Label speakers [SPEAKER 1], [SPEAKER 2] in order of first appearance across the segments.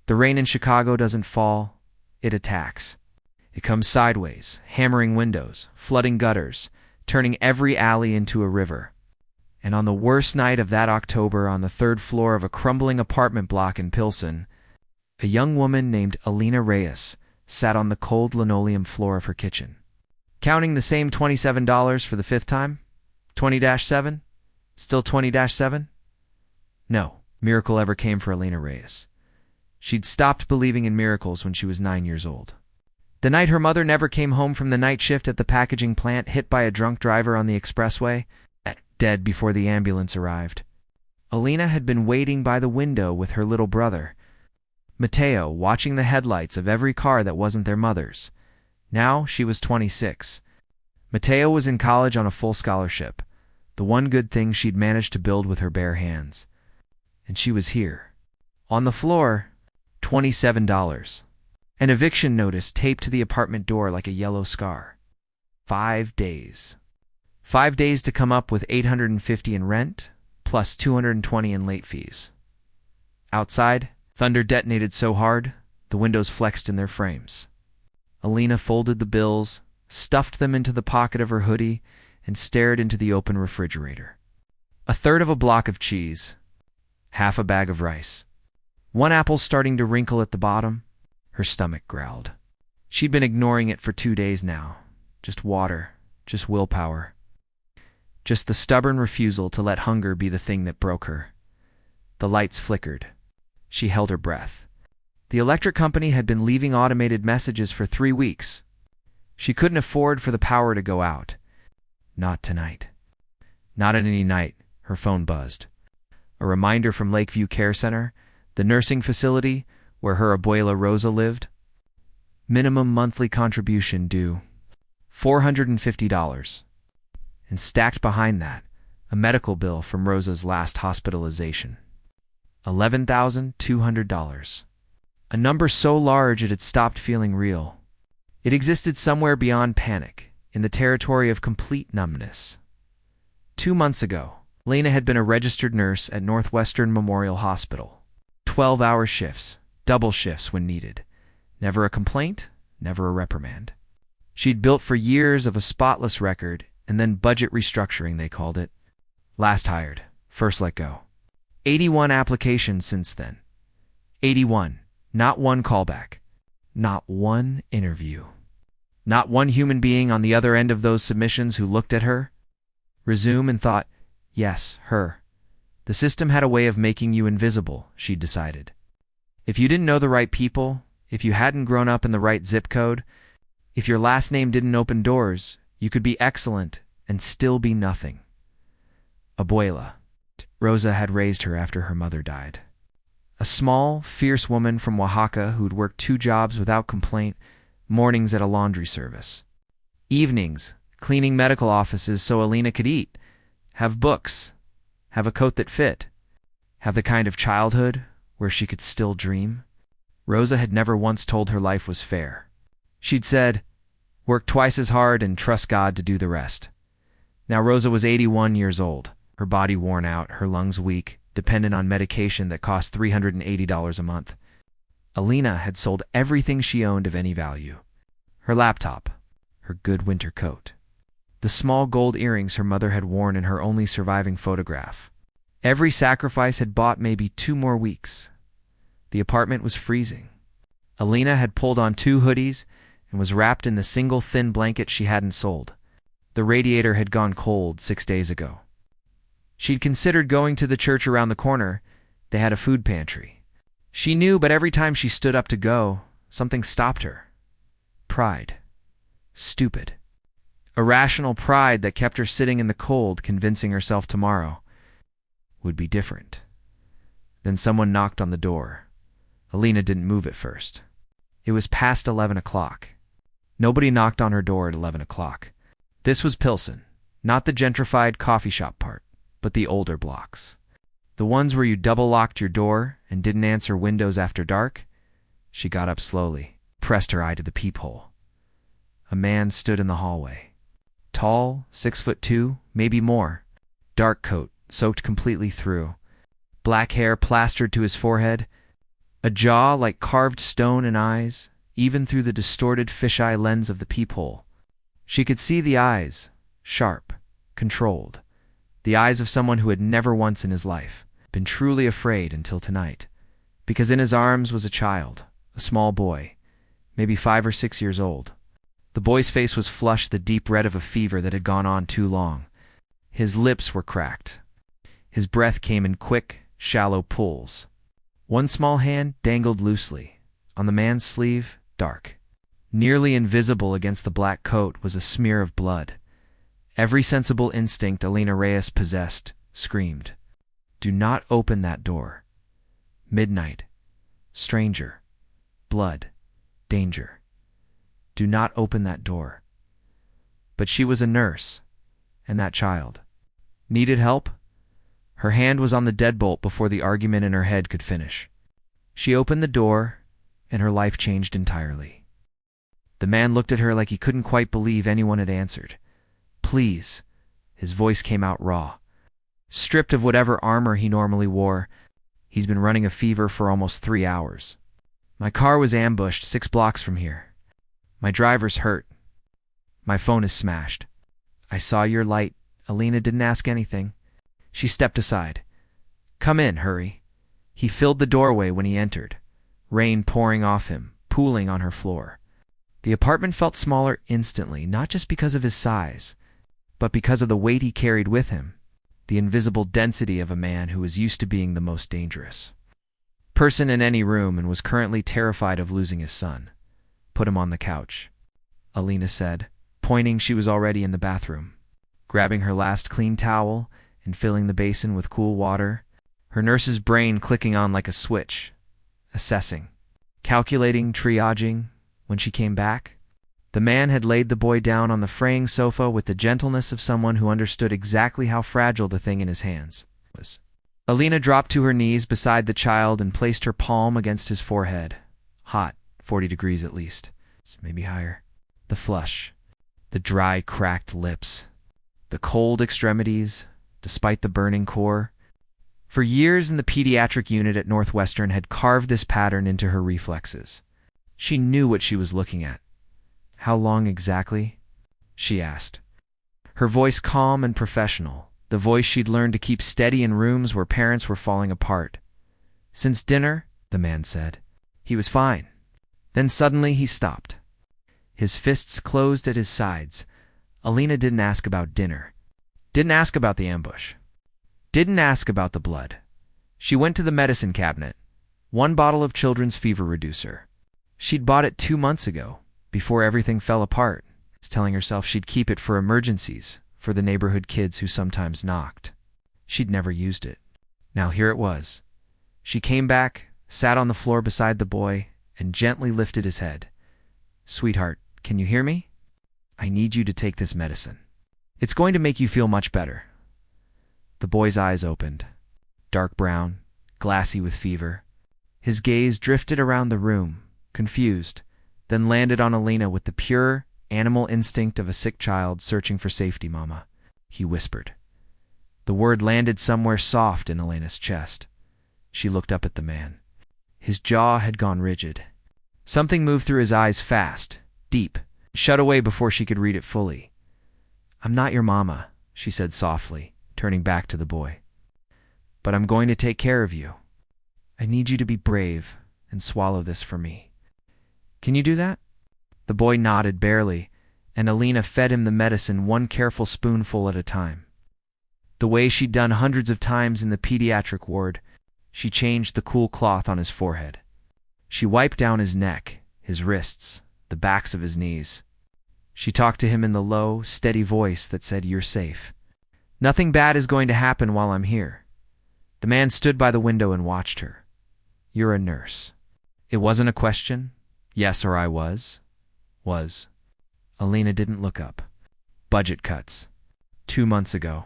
[SPEAKER 1] The rain in Chicago doesn't fall, it attacks. It comes sideways, hammering windows, flooding gutters, turning every alley into a river. And on the worst night of that October, on the third floor of a crumbling apartment block in Pilsen, a young woman named Alina Reyes sat on the cold linoleum floor of her kitchen. Counting the same $27 for the fifth time? 20-7? Still 20-7? No miracle ever came for Alina Reyes. She'd stopped believing in miracles when she was 9 years old. The night her mother never came home from the night shift at the packaging plant, hit by a drunk driver on the expressway, dead before the ambulance arrived. Alina had been waiting by the window with her little brother, Mateo, watching the headlights of every car that wasn't their mother's. Now she was 26. Mateo was in college on a full scholarship, the one good thing she'd managed to build with her bare hands. And she was here. On the floor, $27. An eviction notice taped to the apartment door like a yellow scar. 5 days. 5 days to come up with $850 in rent, plus $220 in late fees. Outside, thunder detonated so hard, the windows flexed in their frames. Alina folded the bills, stuffed them into the pocket of her hoodie, and stared into the open refrigerator. A third of a block of cheese, half a bag of rice. One apple starting to wrinkle at the bottom. Her stomach growled. She'd been ignoring it for 2 days now. Just water, just willpower. Just the stubborn refusal to let hunger be the thing that broke her. The lights flickered. She held her breath. The electric company had been leaving automated messages for 3 weeks. She couldn't afford for the power to go out. Not tonight. Not at any night, her phone buzzed. A reminder from Lakeview Care Center, the nursing facility where her abuela Rosa lived. Minimum monthly contribution due, $450. And stacked behind that, a medical bill from Rosa's last hospitalization. $11,200. A number so large it had stopped feeling real. It existed somewhere beyond panic, in the territory of complete numbness. 2 months ago, Lena had been a registered nurse at Northwestern Memorial Hospital. 12-hour shifts, double shifts when needed. Never a complaint, never a reprimand. She'd built for years of a spotless record, and then budget restructuring, they called it. Last hired, first let go. 81 applications since then. 81. Not one callback. Not one interview. Not one human being on the other end of those submissions who looked at her, resume and thought, yes, her. The system had a way of making you invisible, she'd decided. If you didn't know the right people, if you hadn't grown up in the right zip code, if your last name didn't open doors, you could be excellent and still be nothing. Abuela. Rosa had raised her after her mother died. A small, fierce woman from Oaxaca who'd worked 2 jobs without complaint, mornings at a laundry service. Evenings, cleaning medical offices so Alina could eat, have books, have a coat that fit, have the kind of childhood where she could still dream. Rosa had never once told her life was fair. She'd said, work twice as hard and trust God to do the rest. Now Rosa was 81 years old, her body worn out, her lungs weak, dependent on medication that cost $380 a month. Alina had sold everything she owned of any value. Her laptop, her good winter coat, the small gold earrings her mother had worn in her only surviving photograph. Every sacrifice had bought maybe 2 more weeks. The apartment was freezing. Alina had pulled on 2 hoodies and was wrapped in the single thin blanket she hadn't sold. The radiator had gone cold 6 days ago. She'd considered going to the church around the corner. They had a food pantry. She knew, but every time she stood up to go, something stopped her. Pride. Stupid. Irrational pride that kept her sitting in the cold, convincing herself tomorrow would be different. Then someone knocked on the door. Alina didn't move at first. It was past 11 o'clock. Nobody knocked on her door at 11 o'clock. This was Pilsen, not the gentrified coffee shop part, but the older blocks. The ones where you double-locked your door and didn't answer windows after dark. She got up slowly, pressed her eye to the peephole. A man stood in the hallway. Tall, 6'2", maybe more. Dark coat, soaked completely through. Black hair plastered to his forehead. A jaw like carved stone and eyes, even through the distorted fisheye lens of the peephole. She could see the eyes, sharp, controlled. The eyes of someone who had never once in his life been truly afraid until tonight. Because in his arms was a child, a small boy, maybe 5 or 6 years old. The boy's face was flushed the deep red of a fever that had gone on too long. His lips were cracked. His breath came in quick, shallow pulls. One small hand dangled loosely. On the man's sleeve, dark. Nearly invisible against the black coat was a smear of blood. Every sensible instinct Alina Reyes possessed screamed, "Do not open that door. Midnight. Stranger. Blood. Danger. Do not open that door." But she was a nurse, and that child needed help. Her hand was on the deadbolt before the argument in her head could finish. She opened the door, and her life changed entirely. The man looked at her like he couldn't quite believe anyone had answered. "Please." His voice came out raw. "Stripped of whatever armor he normally wore, he's been running a fever for almost 3 hours. My car was ambushed 6 blocks from here. My driver's hurt. My phone is smashed. I saw your light." Alina didn't ask anything. She stepped aside. "Come in, hurry." He filled the doorway when he entered, rain pouring off him, pooling on her floor. The apartment felt smaller instantly, not just because of his size, but because of the weight he carried with him, the invisible density of a man who was used to being the most dangerous person in any room and was currently terrified of losing his son. "Put him on the couch," Alina said, pointing. She was already in the bathroom, grabbing her last clean towel and filling the basin with cool water, her nurse's brain clicking on like a switch, assessing, calculating, triaging. When she came back, the man had laid the boy down on the fraying sofa with the gentleness of someone who understood exactly how fragile the thing in his hands was. Alina dropped to her knees beside the child and placed her palm against his forehead. Hot, 40 degrees at least, maybe higher. The flush, the dry, cracked lips, the cold extremities, despite the burning core. For years in the pediatric unit at Northwestern had carved this pattern into her reflexes. She knew what she was looking at. "How long exactly?" she asked. Her voice calm and professional, the voice she'd learned to keep steady in rooms where parents were falling apart. "Since dinner," the man said. He was fine. Then suddenly he stopped. His fists closed at his sides. Alina didn't ask about dinner. Didn't ask about the ambush. Didn't ask about the blood. She went to the medicine cabinet. 1 bottle of children's fever reducer. She'd bought it 2 months ago, before everything fell apart, telling herself she'd keep it for emergencies, for the neighborhood kids who sometimes knocked. She'd never used it. Now here it was. She came back, sat on the floor beside the boy, and gently lifted his head. "Sweetheart, can you hear me? I need you to take this medicine. It's going to make you feel much better." The boy's eyes opened, dark brown, glassy with fever. His gaze drifted around the room, confused, then landed on Alina with the pure, animal instinct of a sick child searching for safety. "Mama," he whispered. The word landed somewhere soft in Alina's chest. She looked up at the man. His jaw had gone rigid. Something moved through his eyes fast, deep, shut away before she could read it fully. "I'm not your mama," she said softly, turning back to the boy. "But I'm going to take care of you. I need you to be brave and swallow this for me. Can you do that?" The boy nodded barely, and Alina fed him the medicine 1 careful spoonful at a time. The way she'd done hundreds of times in the pediatric ward, she changed the cool cloth on his forehead. She wiped down his neck, his wrists, the backs of his knees. She talked to him in the low, steady voice that said, "You're safe. Nothing bad is going to happen while I'm here." The man stood by the window and watched her. "You're a nurse." It wasn't a question. Yes, or I was. Alina didn't look up. "Budget cuts. 2 months ago."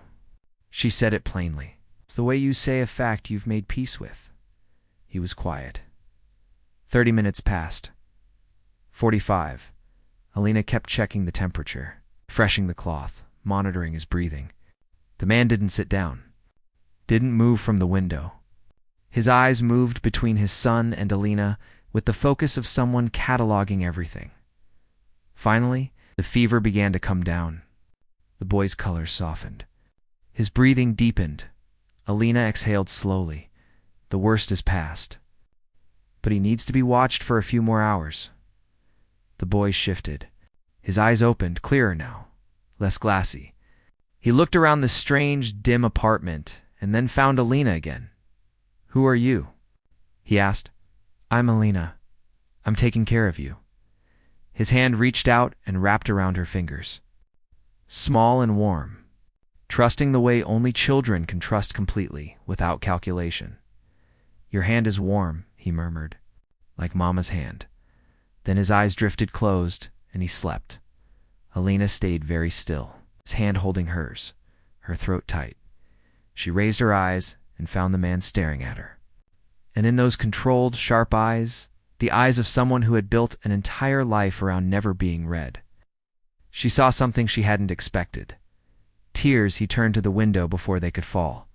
[SPEAKER 1] She said it plainly. "It's the way you say a fact you've made peace with." He was quiet. 30 minutes passed. 45. Alina kept checking the temperature, freshing the cloth, monitoring his breathing. The man didn't sit down. Didn't move from the window. His eyes moved between his son and Alina with the focus of someone cataloging everything. Finally, the fever began to come down. The boy's color softened. His breathing deepened. Alina exhaled slowly. The worst is past. But he needs to be watched for a few more hours. The boy shifted. His eyes opened, clearer now, less glassy. He looked around the strange, dim apartment and then found Alina again. "Who are you?" he asked. "I'm Alina. I'm taking care of you." His hand reached out and wrapped around her fingers. Small and warm, trusting the way only children can trust completely, without calculation. "Your hand is warm," he murmured, "like Mama's hand." Then his eyes drifted closed, and he slept. Alina stayed very still, his hand holding hers, her throat tight. She raised her eyes and found the man staring at her. And in those controlled, sharp eyes, the eyes of someone who had built an entire life around never being read. She saw something she hadn't expected. Tears he turned to the window before they could fall.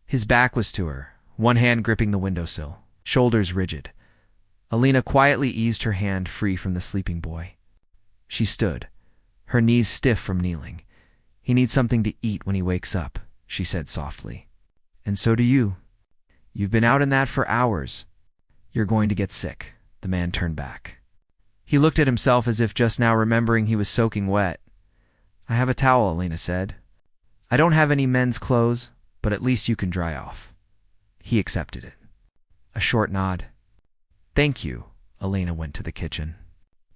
[SPEAKER 1] His back was to her, one hand gripping the windowsill, shoulders rigid. Alina quietly eased her hand free from the sleeping boy. She stood, her knees stiff from kneeling. "He needs something to eat when he wakes up," she said softly. "And so do you. You've been out in that for hours. You're going to get sick." The man turned back. He looked at himself as if just now remembering he was soaking wet. "I have a towel," Alina said. "I don't have any men's clothes, but at least you can dry off." He accepted it. A short nod. "Thank you." Alina went to the kitchen.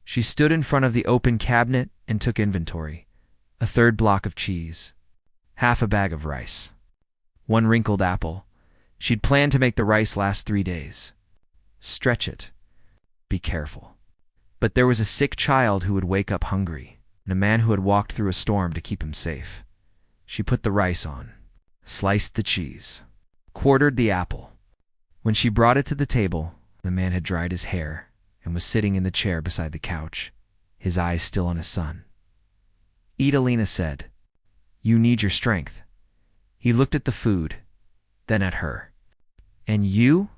[SPEAKER 1] She stood in front of the open cabinet and took inventory. A third block of cheese. Half a bag of rice. One wrinkled apple. She'd planned to make the rice last 3 days. Stretch it. Be careful. But there was a sick child who would wake up hungry, and a man who had walked through a storm to keep him safe. She put the rice on, sliced the cheese, quartered the apple. When she brought it to the table, the man had dried his hair and was sitting in the chair beside the couch, his eyes still on his son. "Eat," Alina said. "You need your strength." He looked at the food, then at her. "And you?"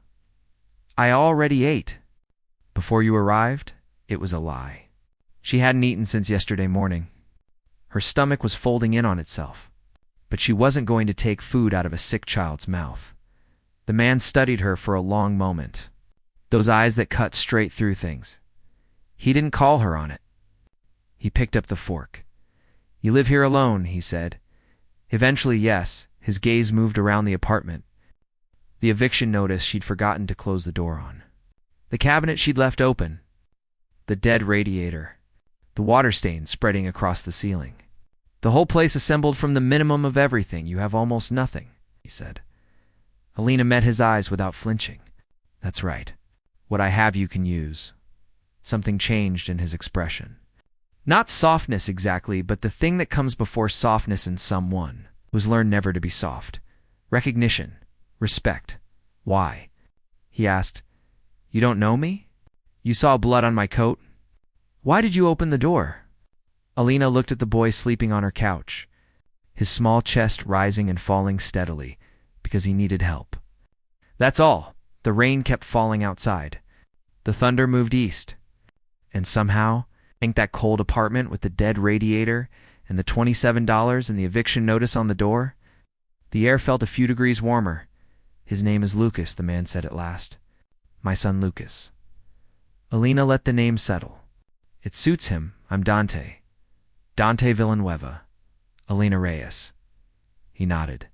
[SPEAKER 1] "I already ate." "Before you arrived?" It was a lie. She hadn't eaten since yesterday morning. Her stomach was folding in on itself, but she wasn't going to take food out of a sick child's mouth. The man studied her for a long moment, those eyes that cut straight through things. He didn't call her on it. He picked up the fork. "You live here alone," he said. Eventually, yes, his gaze moved around the apartment. The eviction notice she'd forgotten to close the door on. The cabinet she'd left open. The dead radiator. The water stains spreading across the ceiling. "The whole place assembled from the minimum of everything. You have almost nothing," he said. Alina met his eyes without flinching. "That's right. What I have you can use." Something changed in his expression. Not softness exactly, but the thing that comes before softness in someone was learned never to be soft. Recognition. Respect. "Why?" he asked. "You don't know me? You saw blood on my coat? Why did you open the door?" Alina looked at the boy sleeping on her couch, his small chest rising and falling steadily because he needed help. That's all. The rain kept falling outside. The thunder moved east. And somehow, in that cold apartment with the dead radiator and the $27 and the eviction notice on the door, the air felt a few degrees warmer. "His name is Lucas," the man said at last. "My son Lucas." Alina let the name settle. "It suits him. I'm Dante. Dante Villanueva. Alina Reyes." He nodded.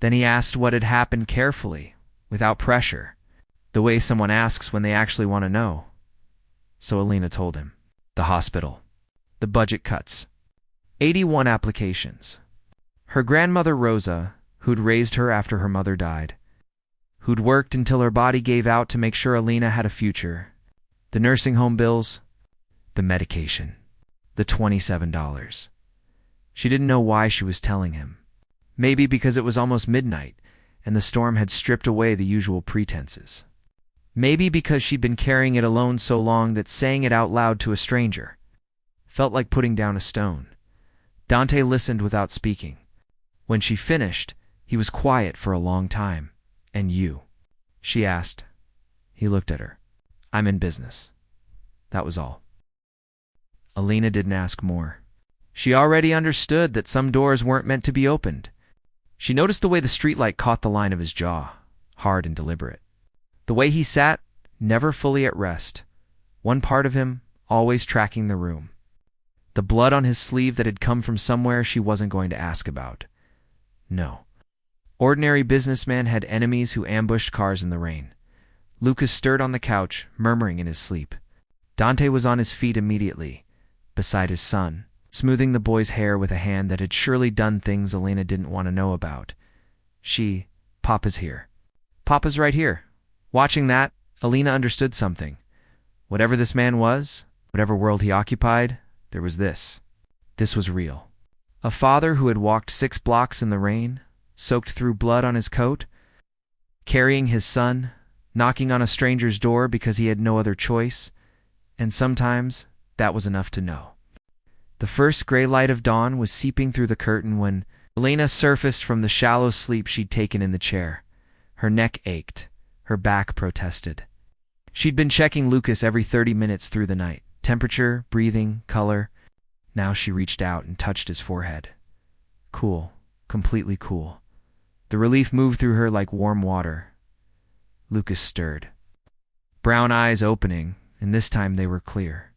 [SPEAKER 1] Then he asked what had happened carefully, without pressure, the way someone asks when they actually want to know. So Alina told him. The hospital. The budget cuts. 81 applications. Her grandmother Rosa, who'd raised her after her mother died, who'd worked until her body gave out to make sure Alina had a future. The nursing home bills, the medication, the $27. She didn't know why she was telling him. Maybe because it was almost midnight and the storm had stripped away the usual pretenses. Maybe because she'd been carrying it alone so long that saying it out loud to a stranger felt like putting down a stone. Dante listened without speaking. When she finished, he was quiet for a long time. "And you?" she asked. He looked at her. I'm in business. That was all. Alina didn't ask more. She already understood that some doors weren't meant to be opened. She noticed the way the streetlight caught the line of his jaw, hard and deliberate. The way he sat, never fully at rest, one part of him always tracking the room. The blood on his sleeve that had come from somewhere she wasn't going to ask about. No. Ordinary businessman had enemies who ambushed cars in the rain. Lucas stirred on the couch, murmuring in his sleep. Dante was on his feet immediately, beside his son, smoothing the boy's hair with a hand that had surely done things Alina didn't want to know about. Papa's here. Papa's right here. Watching that, Alina understood something. Whatever this man was, whatever world he occupied, there was this. This was real. A father who had walked 6 blocks in the rain, soaked through blood on his coat, carrying his son, knocking on a stranger's door because he had no other choice, and sometimes that was enough to know. The first gray light of dawn was seeping through the curtain when Alina surfaced from the shallow sleep she'd taken in the chair. Her neck ached. Her back protested. She'd been checking Lucas every 30 minutes through the night. Temperature, breathing, color. Now she reached out and touched his forehead. Cool. Completely cool. The relief moved through her like warm water. Lucas stirred. Brown eyes opening, and this time they were clear.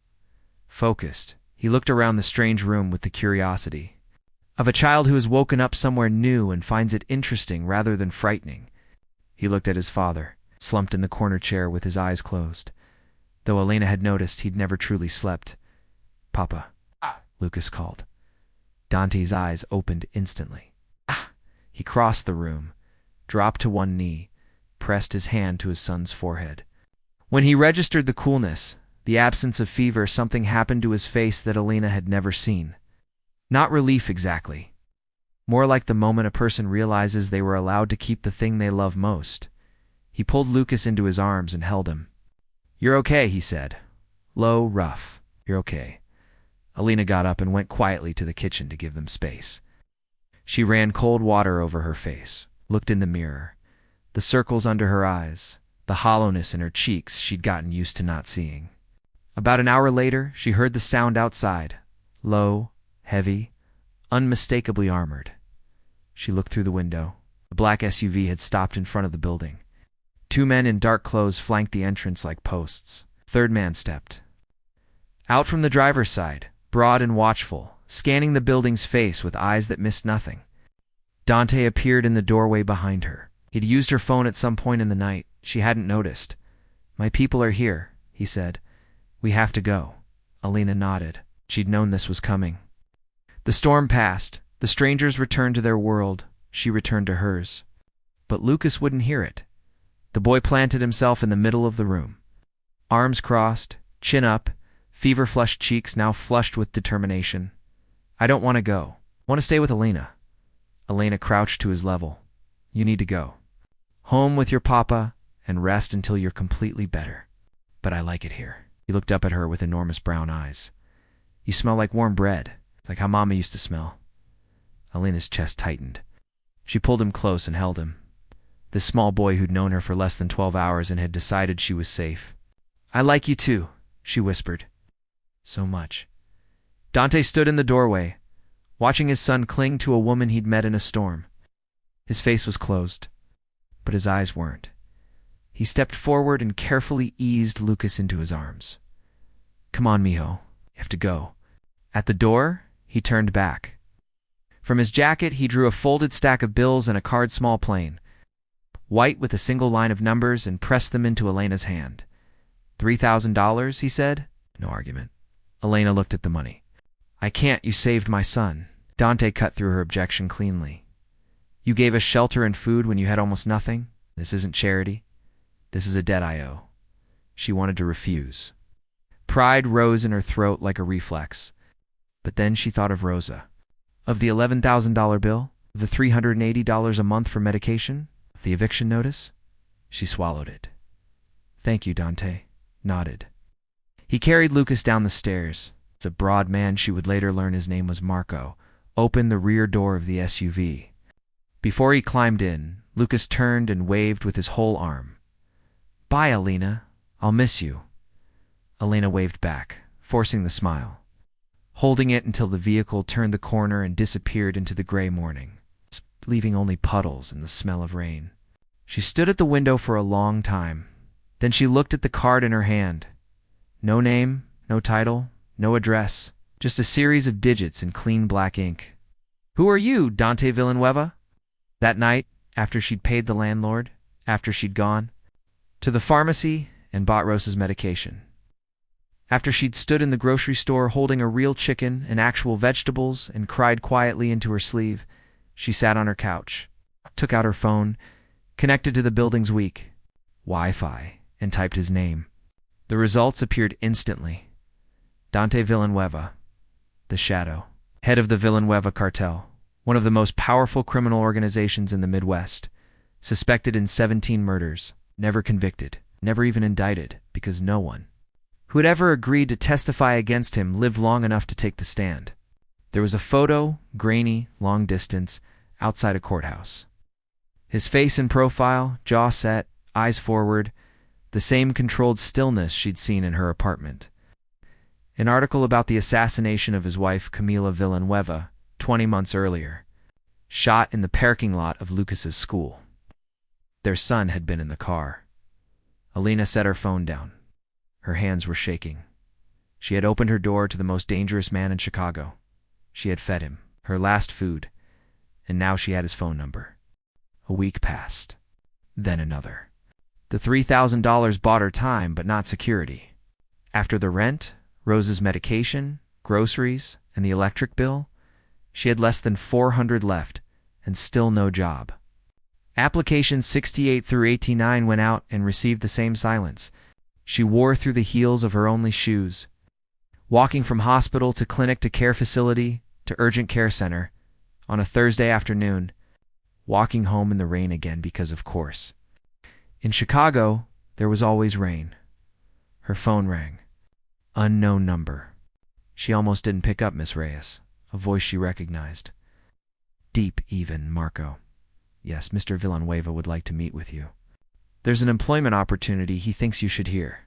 [SPEAKER 1] Focused, he looked around the strange room with the curiosity of a child who has woken up somewhere new and finds it interesting rather than frightening. He looked at his father, slumped in the corner chair with his eyes closed. Though Alina had noticed he'd never truly slept. Papa, Lucas called. Dante's eyes opened instantly. He crossed the room, dropped to one knee, pressed his hand to his son's forehead. When he registered the coolness, the absence of fever, something happened to his face that Alina had never seen. Not relief exactly. More like the moment a person realizes they were allowed to keep the thing they love most. He pulled Lucas into his arms and held him. You're okay, he said. Low, rough. You're okay. Alina got up and went quietly to the kitchen to give them space. She ran cold water over her face, looked in the mirror. The circles under her eyes, the hollowness in her cheeks she'd gotten used to not seeing. About an hour later, she heard the sound outside. Low, heavy, unmistakably armored. She looked through the window. The black SUV had stopped in front of the building. 2 men in dark clothes flanked the entrance like posts. 3rd man stepped out from the driver's side, broad and watchful, scanning the building's face with eyes that missed nothing. Dante appeared in the doorway behind her. He'd used her phone at some point in the night. She hadn't noticed. My people are here, he said. We have to go. Alina nodded. She'd known this was coming. The storm passed. The strangers returned to their world. She returned to hers. But Lucas wouldn't hear it. The boy planted himself in the middle of the room. Arms crossed, chin up, fever-flushed cheeks now flushed with determination. I don't want to go. I want to stay with Alina. Alina crouched to his level. You need to go. Home with your papa and rest until you're completely better. But I like it here. He looked up at her with enormous brown eyes. You smell like warm bread, like how Mama used to smell. Alina's chest tightened. She pulled him close and held him. This small boy who'd known her for less than 12 hours and had decided she was safe. I like you too, she whispered. So much. Dante stood in the doorway, watching his son cling to a woman he'd met in a storm. His face was closed, but his eyes weren't. He stepped forward and carefully eased Lucas into his arms. Come on, mijo. You have to go. At the door, he turned back. From his jacket, he drew a folded stack of bills and a card small plane, white with a single line of numbers, and pressed them into Elena's hand. $3,000, he said. No argument. Elena looked at the money. I can't, you saved my son. Dante cut through her objection cleanly. You gave us shelter and food when you had almost nothing. This isn't charity. This is a debt I owe. She wanted to refuse. Pride rose in her throat like a reflex. But then she thought of Rosa. Of the $11,000 bill, of the $380 a month for medication, of the eviction notice. She swallowed it. Thank you, Dante. Nodded. He carried Lucas down the stairs. The broad man, she would later learn his name was Marco, opened the rear door of the SUV. Before he climbed in, Lucas turned and waved with his whole arm. Bye, Alina. I'll miss you. Elena waved back, forcing the smile, holding it until the vehicle turned the corner and disappeared into the gray morning, leaving only puddles and the smell of rain. She stood at the window for a long time. Then she looked at the card in her hand. No name, no title, no address, just a series of digits in clean black ink. Who are you, Dante Villanueva? That night, after she'd paid the landlord, after she'd gone to the pharmacy and bought Rosa's medication, after she'd stood in the grocery store holding a real chicken and actual vegetables and cried quietly into her sleeve, she sat on her couch, took out her phone, connected to the building's weak Wi-Fi, and typed his name. The results appeared instantly. Dante Villanueva, the Shadow, head of the Villanueva cartel, one of the most powerful criminal organizations in the Midwest, suspected in 17 murders, never convicted, never even indicted, because no one who had ever agreed to testify against him lived long enough to take the stand. There was a photo, grainy, long distance, outside a courthouse. His face in profile, jaw set, eyes forward, the same controlled stillness she'd seen in her apartment. An article about the assassination of his wife, Camila Villanueva, 20 months earlier, shot in the parking lot of Lucas's school. Their son had been in the car. Alina set her phone down. Her hands were shaking. She had opened her door to the most dangerous man in Chicago. She had fed him, her last food, and now she had his phone number. A week passed. Then another. The $3,000 bought her time, but not security. After the rent, Rosa's medication, groceries, and the electric bill, she had less than $400 left, and still no job. Applications 68 through 89 went out and received the same silence. She wore through the heels of her only shoes, walking from hospital to clinic to care facility to urgent care center on a Thursday afternoon, walking home in the rain again because of course. In Chicago, there was always rain. Her phone rang. Unknown number. She almost didn't pick up Miss Reyes, a voice she recognized. Deep, even, Marco. Yes, Mr. Villanueva would like to meet with you. There's an employment opportunity he thinks you should hear.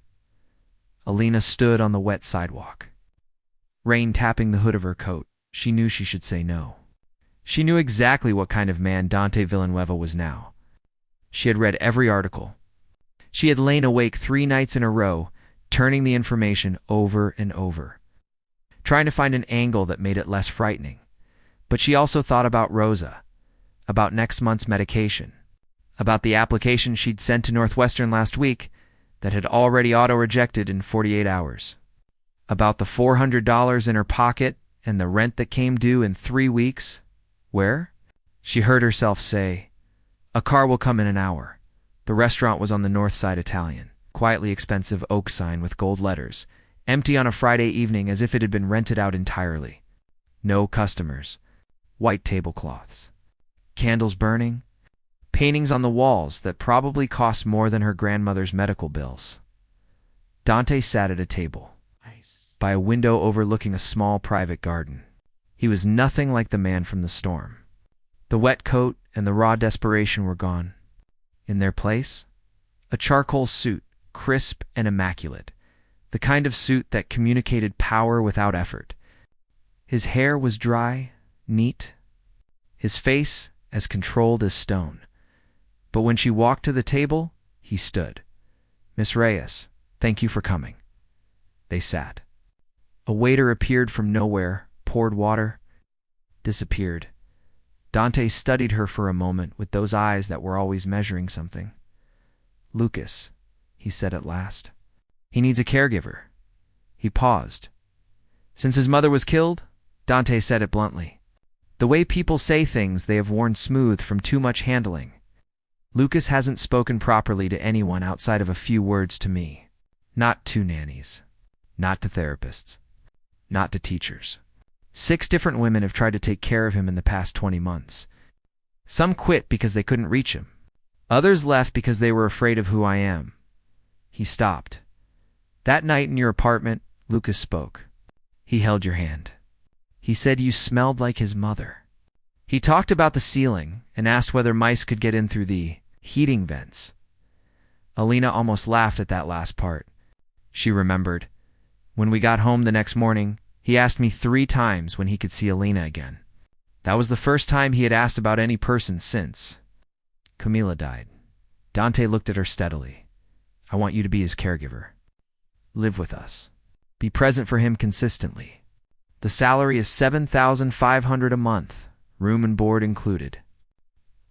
[SPEAKER 1] Alina stood on the wet sidewalk. Rain tapping the hood of her coat. She knew she should say no. She knew exactly what kind of man Dante Villanueva was now. She had read every article. She had lain awake 3 nights in a row, turning the information over and over, trying to find an angle that made it less frightening. But she also thought about Rosa, about next month's medication, about the application she'd sent to Northwestern last week that had already auto-rejected in 48 hours, about the $400 in her pocket and the rent that came due in 3 weeks. Where? She heard herself say, "A car will come in an hour." The restaurant was on the North Side Italian, quietly expensive oak sign with gold letters, empty on a Friday evening as if it had been rented out entirely. No customers. White tablecloths. Candles burning. Paintings on the walls that probably cost more than her grandmother's medical bills. Dante sat at a table, by a window overlooking a small private garden. He was nothing like the man from the storm. The wet coat and the raw desperation were gone. In their place, a charcoal suit, crisp and immaculate, the kind of suit that communicated power without effort. His hair was dry, neat, his face as controlled as stone. But when she walked to the table, he stood. "Miss Reyes, thank you for coming." They sat. A waiter appeared from nowhere, poured water, disappeared. Dante studied her for a moment with those eyes that were always measuring something. "Lucas," he said at last. "He needs a caregiver." He paused. "Since his mother was killed?" Dante said it bluntly. "The way people say things they have worn smooth from too much handling. Lucas hasn't spoken properly to anyone outside of a few words to me. Not to nannies. Not to therapists. Not to teachers. 6 different women have tried to take care of him in the past 20 months. Some quit because they couldn't reach him. Others left because they were afraid of who I am." He stopped. "That night in your apartment," Lucas spoke. "He held your hand. He said you smelled like his mother. He talked about the ceiling and asked whether mice could get in through the heating vents. Alina almost laughed at that last part. She remembered. When we got home the next morning, he asked me 3 times when he could see Alina again. That was the first time he had asked about any person since Camila died. Dante looked at her steadily. I want you to be his caregiver. Live with us. Be present for him consistently. The salary is $7,500 a month, room and board included.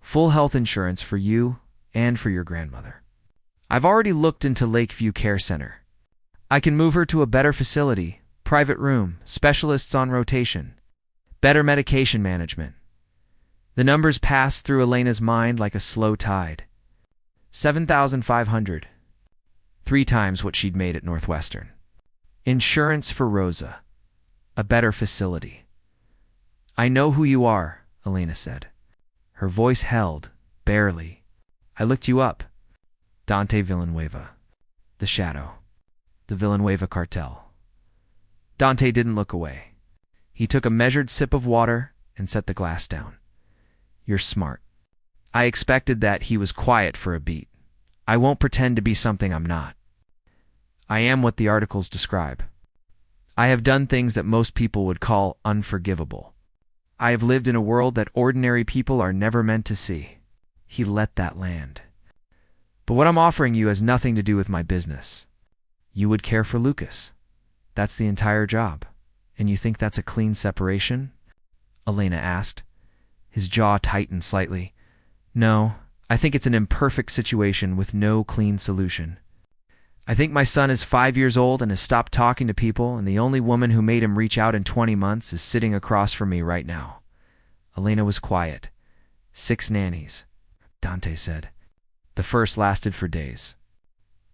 [SPEAKER 1] Full health insurance for you and for your grandmother. I've already looked into Lakeview Care Center. I can move her to a better facility, private room, specialists on rotation, better medication management. The numbers passed through Elena's mind like a slow tide. 7,500. 3 times what she'd made at Northwestern. Insurance for Rosa. A better facility. I know who you are, Elena said. Her voice held, barely. I looked you up. Dante Villanueva. The Shadow. The Villanueva cartel. Dante didn't look away. He took a measured sip of water and set the glass down. You're smart. I expected that. He was quiet for a beat. I won't pretend to be something I'm not. I am what the articles describe. I have done things that most people would call unforgivable. I have lived in a world that ordinary people are never meant to see. He let that land. But what I'm offering you has nothing to do with my business. You would care for Lucas. That's the entire job. And you think that's a clean separation? Elena asked. His jaw tightened slightly. No, I think it's an imperfect situation with no clean solution. I think my son is 5 years old and has stopped talking to people, and the only woman who made him reach out in 20 months is sitting across from me right now. Elena was quiet. 6 nannies, Dante said. The first lasted for days.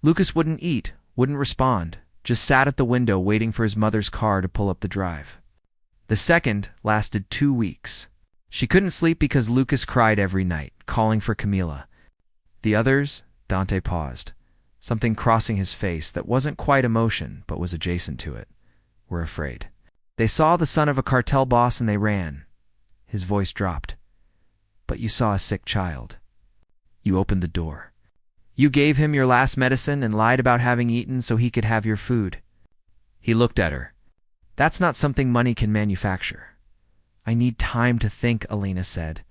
[SPEAKER 1] Lucas wouldn't eat, wouldn't respond, just sat at the window waiting for his mother's car to pull up the drive. The second lasted 2 weeks. She couldn't sleep because Lucas cried every night, calling for Camila. The others, Dante paused. Something crossing his face that wasn't quite emotion, but was adjacent to it, were afraid. They saw the son of a cartel boss and they ran. His voice dropped. But you saw a sick child. You opened the door. You gave him your last medicine and lied about having eaten so he could have your food. He looked at her. That's not something money can manufacture. I need time to think, Elena said.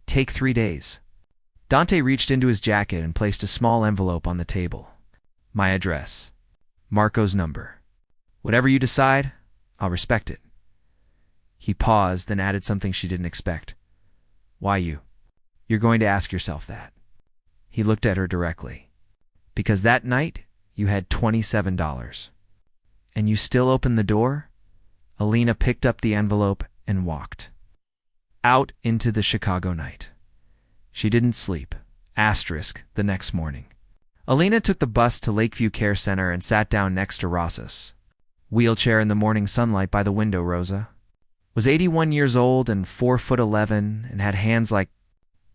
[SPEAKER 1] Take 3 days. Dante reached into his jacket and placed a small envelope on the table. My address. Marco's number. Whatever you decide, I'll respect it. He paused, then added something she didn't expect. Why you? You're going to ask yourself that. He looked at her directly. Because that night, you had $27. And you still opened the door? Elena picked up the envelope and walked. Out into the Chicago night. She didn't sleep. The next morning. Elena took the bus to Lakeview Care Center and sat down next to Rosas. Wheelchair in the morning sunlight by the window, Rosa. Was 81 years old and 4'11" and had hands like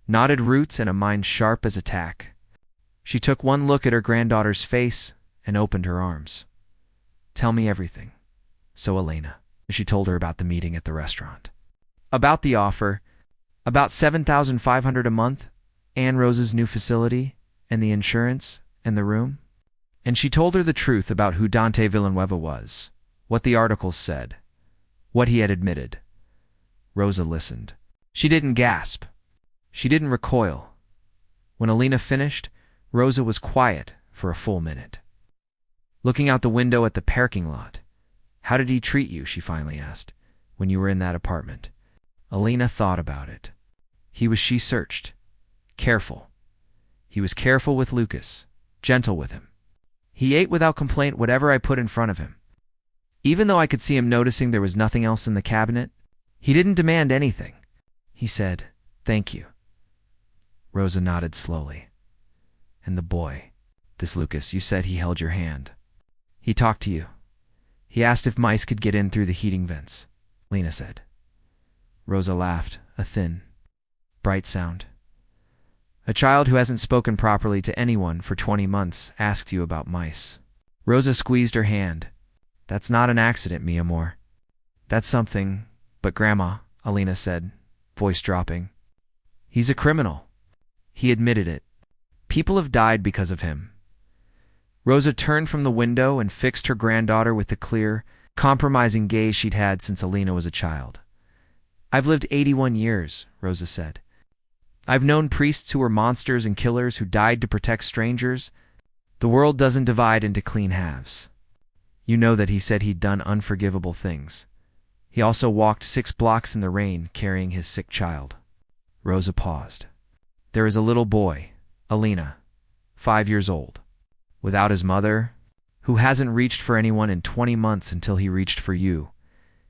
[SPEAKER 1] knotted roots and a mind sharp as a tack. She took one look at her granddaughter's face and opened her arms. Tell me everything. So Elena. She told her about the meeting at the restaurant. About the offer. About $7,500 a month, and Rosa's new facility, and the insurance, and the room. And she told her the truth about who Dante Villanueva was, what the articles said, what he had admitted. Rosa listened. She didn't gasp. She didn't recoil. When Elena finished, Rosa was quiet for a full minute. Looking out the window at the parking lot. How did he treat you, she finally asked, when you were in that apartment? Elena thought about it. She searched. Careful. He was careful with Lucas, gentle with him. He ate without complaint whatever I put in front of him. Even though I could see him noticing there was nothing else in the cabinet, he didn't demand anything. He said, thank you. Rosa nodded slowly. And the boy, this Lucas, you said he held your hand. He talked to you. He asked if mice could get in through the heating vents, Lena said. Rosa laughed, a thin, bright sound. A child who hasn't spoken properly to anyone for 20 months asked you about mice. Rosa squeezed her hand. That's not an accident, mi amor. That's something, but Grandma, Alina said, voice dropping. He's a criminal. He admitted it. People have died because of him. Rosa turned from the window and fixed her granddaughter with the clear, compromising gaze she'd had since Alina was a child. "I've lived 81 years," Rosa said. "I've known priests who were monsters and killers who died to protect strangers. The world doesn't divide into clean halves. You know that he said he'd done unforgivable things. He also walked 6 blocks in the rain carrying his sick child." Rosa paused. "There is a little boy, Alina, 5 years old, without his mother, who hasn't reached for anyone in 20 months until he reached for you."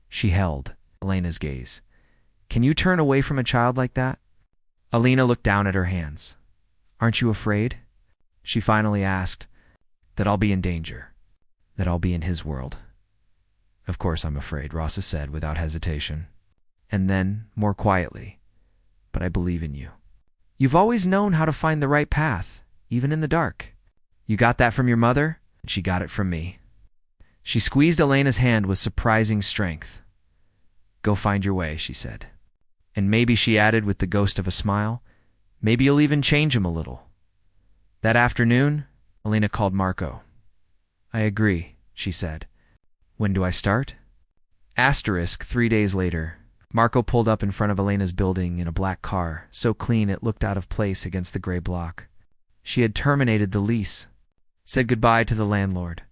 [SPEAKER 1] She held Alina's gaze. "Can you turn away from a child like that?" Alina looked down at her hands. "Aren't you afraid?" she finally asked. "That I'll be in danger. That I'll be in his world." "Of course I'm afraid," Rosa said without hesitation. And then, more quietly, "But I believe in you. You've always known how to find the right path, even in the dark. You got that from your mother, and she got it from me." She squeezed Alina's hand with surprising strength. "Go find your way," she said. "And maybe," she added with the ghost of a smile, "maybe you'll even change him a little." That afternoon, Alina called Marco. "I agree," she said. "When do I start?" 3 days later, Marco pulled up in front of Alina's building in a black car, so clean it looked out of place against the gray block. She had terminated the lease, said goodbye to the landlord,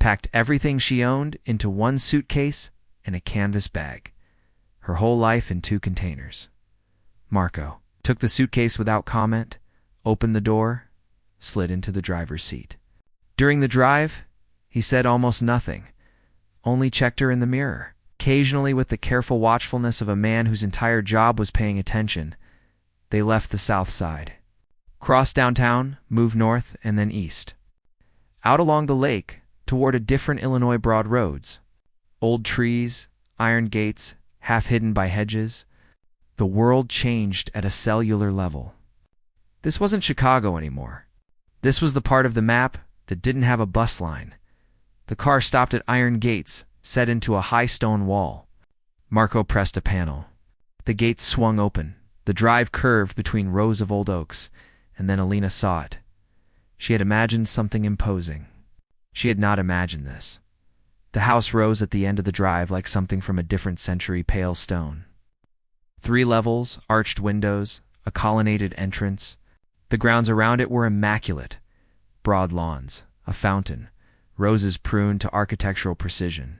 [SPEAKER 1] packed everything she owned into 1 suitcase and a canvas bag, her whole life in 2 containers. Marco took the suitcase without comment, opened the door, slid into the driver's seat. During the drive, he said almost nothing, only checked her in the mirror, occasionally with the careful watchfulness of a man whose entire job was paying attention. They left the south side, crossed downtown, moved north, and then east. Out along the lake, toward a different Illinois broad roads. Old trees, iron gates, half hidden by hedges. The world changed at a cellular level. This wasn't Chicago anymore. This was the part of the map that didn't have a bus line. The car stopped at iron gates, set into a high stone wall. Marco pressed a panel. The gates swung open. The drive curved between rows of old oaks, and then Alina saw it. She had imagined something imposing. She had not imagined this. The house rose at the end of the drive like something from a different century, pale stone. 3 levels, arched windows, a colonnaded entrance. The grounds around it were immaculate. Broad lawns, a fountain, roses pruned to architectural precision.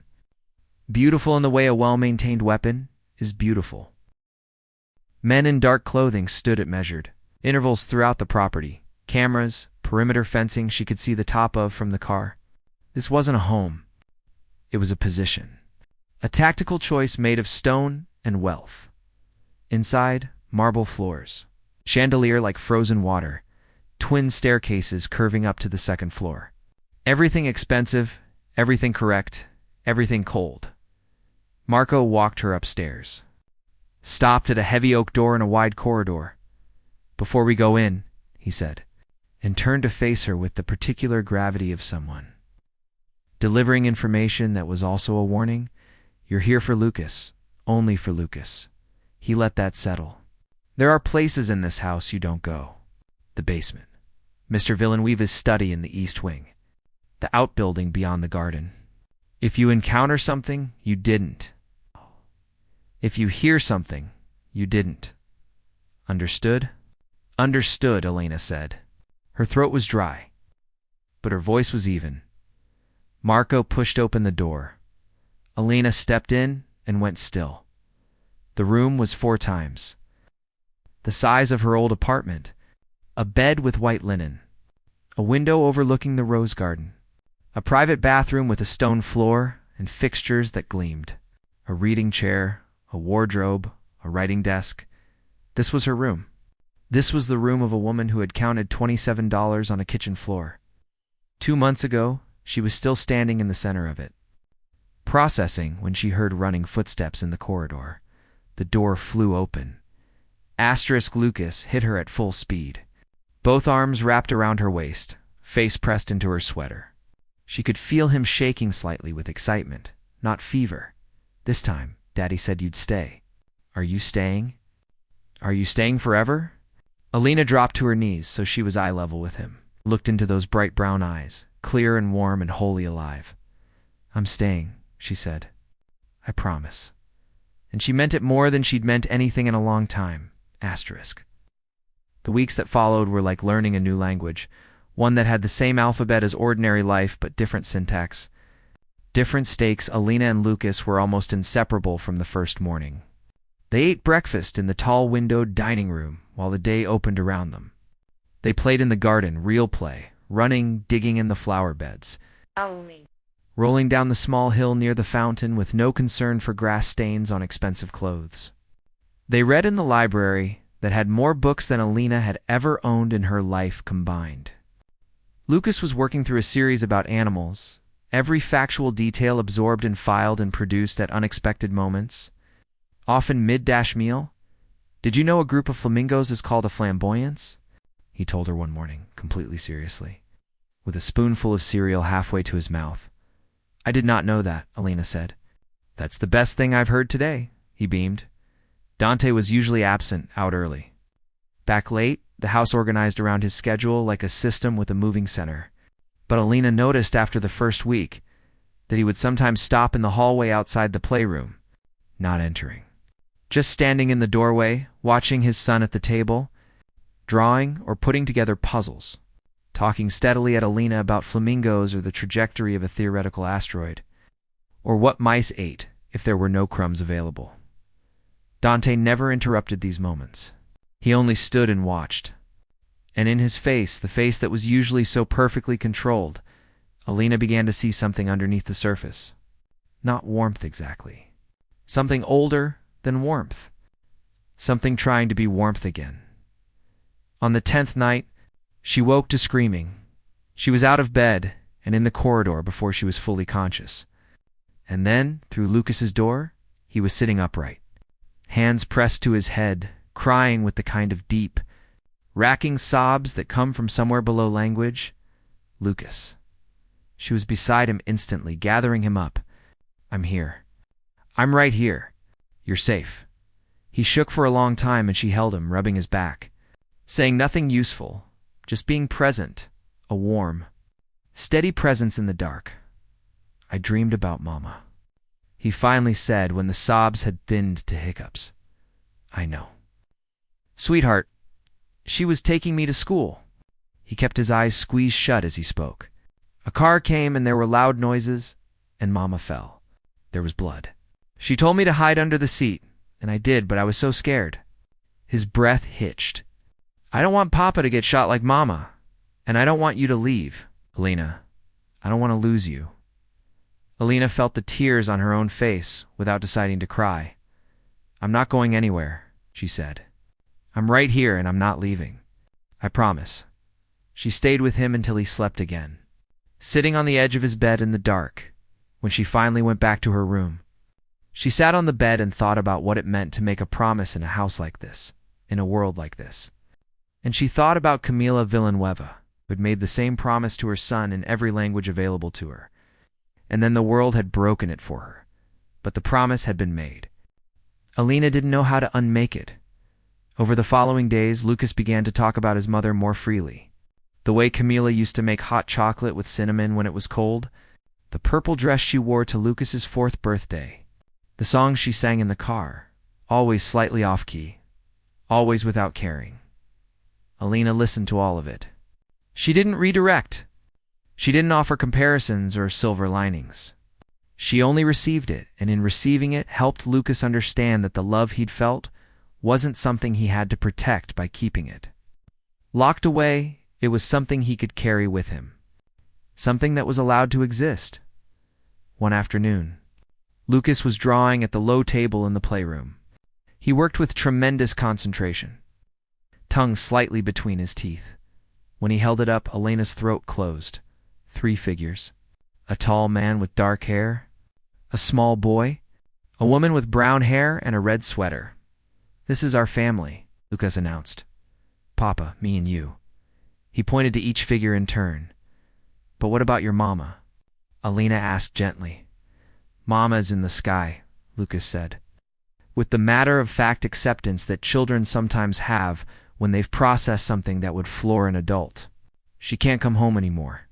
[SPEAKER 1] Beautiful in the way a well-maintained weapon is beautiful. Men in dark clothing stood at measured intervals throughout the property. Cameras, perimeter fencing she could see the top of from the car. This wasn't a home. It was a position. A tactical choice made of stone and wealth. Inside, marble floors. Chandelier like frozen water. Twin staircases curving up to the 2nd floor. Everything expensive, everything correct, everything cold. Marco walked her upstairs. Stopped at a heavy oak door in a wide corridor. "Before we go in," he said, and turned to face her with the particular gravity of someone delivering information that was also a warning. "You're here for Lucas, only for Lucas." He let that settle. "There are places in this house you don't go. The basement. Mr. Villeneuve's study in the east wing. The outbuilding beyond the garden. If you encounter something, you didn't. If you hear something, you didn't. Understood?" "Understood," Alina said. Her throat was dry, but her voice was even. Marco pushed open the door. Alina stepped in and went still. The room was 4 times the size of her old apartment. A bed with white linen. A window overlooking the rose garden. A private bathroom with a stone floor and fixtures that gleamed. A reading chair, a wardrobe, a writing desk. This was her room. This was the room of a woman who had counted $27 on a kitchen floor. 2 months ago, she was still standing in the center of it, processing when she heard running footsteps in the corridor. The door flew open. Lucas hit her at full speed. Both arms wrapped around her waist, face pressed into her sweater. She could feel him shaking slightly with excitement, not fever. "This time, Daddy said you'd stay. Are you staying? Are you staying forever?" Alina dropped to her knees so she was eye level with him, looked into those bright brown eyes. clear and warm and wholly alive. "I'm staying," she said. "I promise." And she meant it more than she'd meant anything in a long time. Asterisk. The weeks that followed were like learning a new language, one that had the same alphabet as ordinary life but different syntax. Different stakes. Alina and Lucas were almost inseparable from the first morning. They ate breakfast in the tall windowed dining room while the day opened around them. They played in the garden, real play, running, digging in the flower beds, rolling down the small hill near the fountain with no concern for grass stains on expensive clothes. They read in the library that had more books than Alina had ever owned in her life combined. Lucas was working through a series about animals, every factual detail absorbed and filed and produced at unexpected moments, often mid-meal. "Did you know a group of flamingos is called a flamboyance?" he told her one morning, completely seriously, with a spoonful of cereal halfway to his mouth. "I did not know that," Alina said. "That's the best thing I've heard today," he beamed. Dante was usually absent, out early. Back late, the house organized around his schedule like a system with a moving center. But Alina noticed after the first week that he would sometimes stop in the hallway outside the playroom, not entering. Just standing in the doorway, watching his son at the table, drawing or putting together puzzles, talking steadily at Alina about flamingos or the trajectory of a theoretical asteroid, or what mice ate if there were no crumbs available. Dante never interrupted these moments. He only stood and watched. And in his face, the face that was usually so perfectly controlled, Alina began to see something underneath the surface. Not warmth exactly. Something older than warmth. Something trying to be warmth again. On the 10th night, she woke to screaming. She was out of bed and in the corridor before she was fully conscious. And then, through Lucas's door, he was sitting upright, hands pressed to his head, crying with the kind of deep, racking sobs that come from somewhere below language. Lucas. She was beside him instantly, gathering him up. "I'm here. I'm right here. You're safe." He shook for a long time and she held him, rubbing his back, saying nothing useful, just being present, a warm, steady presence in the dark. "I dreamed about Mama," he finally said when the sobs had thinned to hiccups. "I know. Sweetheart, she was taking me to school." He kept his eyes squeezed shut as he spoke. "A car came and there were loud noises, and Mama fell. There was blood. She told me to hide under the seat, and I did, but I was so scared." His breath hitched. "I don't want Papa to get shot like Mama, and I don't want you to leave, Alina. I don't want to lose you." Alina felt the tears on her own face without deciding to cry. "I'm not going anywhere," she said. "I'm right here and I'm not leaving. I promise." She stayed with him until he slept again, sitting on the edge of his bed in the dark. When she finally went back to her room, she sat on the bed and thought about what it meant to make a promise in a house like this, in a world like this. And she thought about Camila Villanueva, who had made the same promise to her son in every language available to her. And then the world had broken it for her. But the promise had been made. Alina didn't know how to unmake it. Over the following days, Lucas began to talk about his mother more freely. The way Camila used to make hot chocolate with cinnamon when it was cold, the purple dress she wore to Lucas's 4th birthday, the songs she sang in the car, always slightly off-key, always without caring. Alina listened to all of it. She didn't redirect. She didn't offer comparisons or silver linings. She only received it, and in receiving it helped Lucas understand that the love he'd felt wasn't something he had to protect by keeping it. Locked away, it was something he could carry with him. Something that was allowed to exist. One afternoon, Lucas was drawing at the low table in the playroom. He worked with tremendous concentration, tongue slightly between his teeth. When he held it up, Elena's throat closed. 3 figures. A tall man with dark hair. A small boy. A woman with brown hair and a red sweater. "This is our family," Lucas announced. "Papa, me and you." He pointed to each figure in turn. "But what about your mama?" Alina asked gently. "Mama's in the sky," Lucas said, with the matter-of-fact acceptance that children sometimes have when they've processed something that would floor an adult. "She can't come home anymore."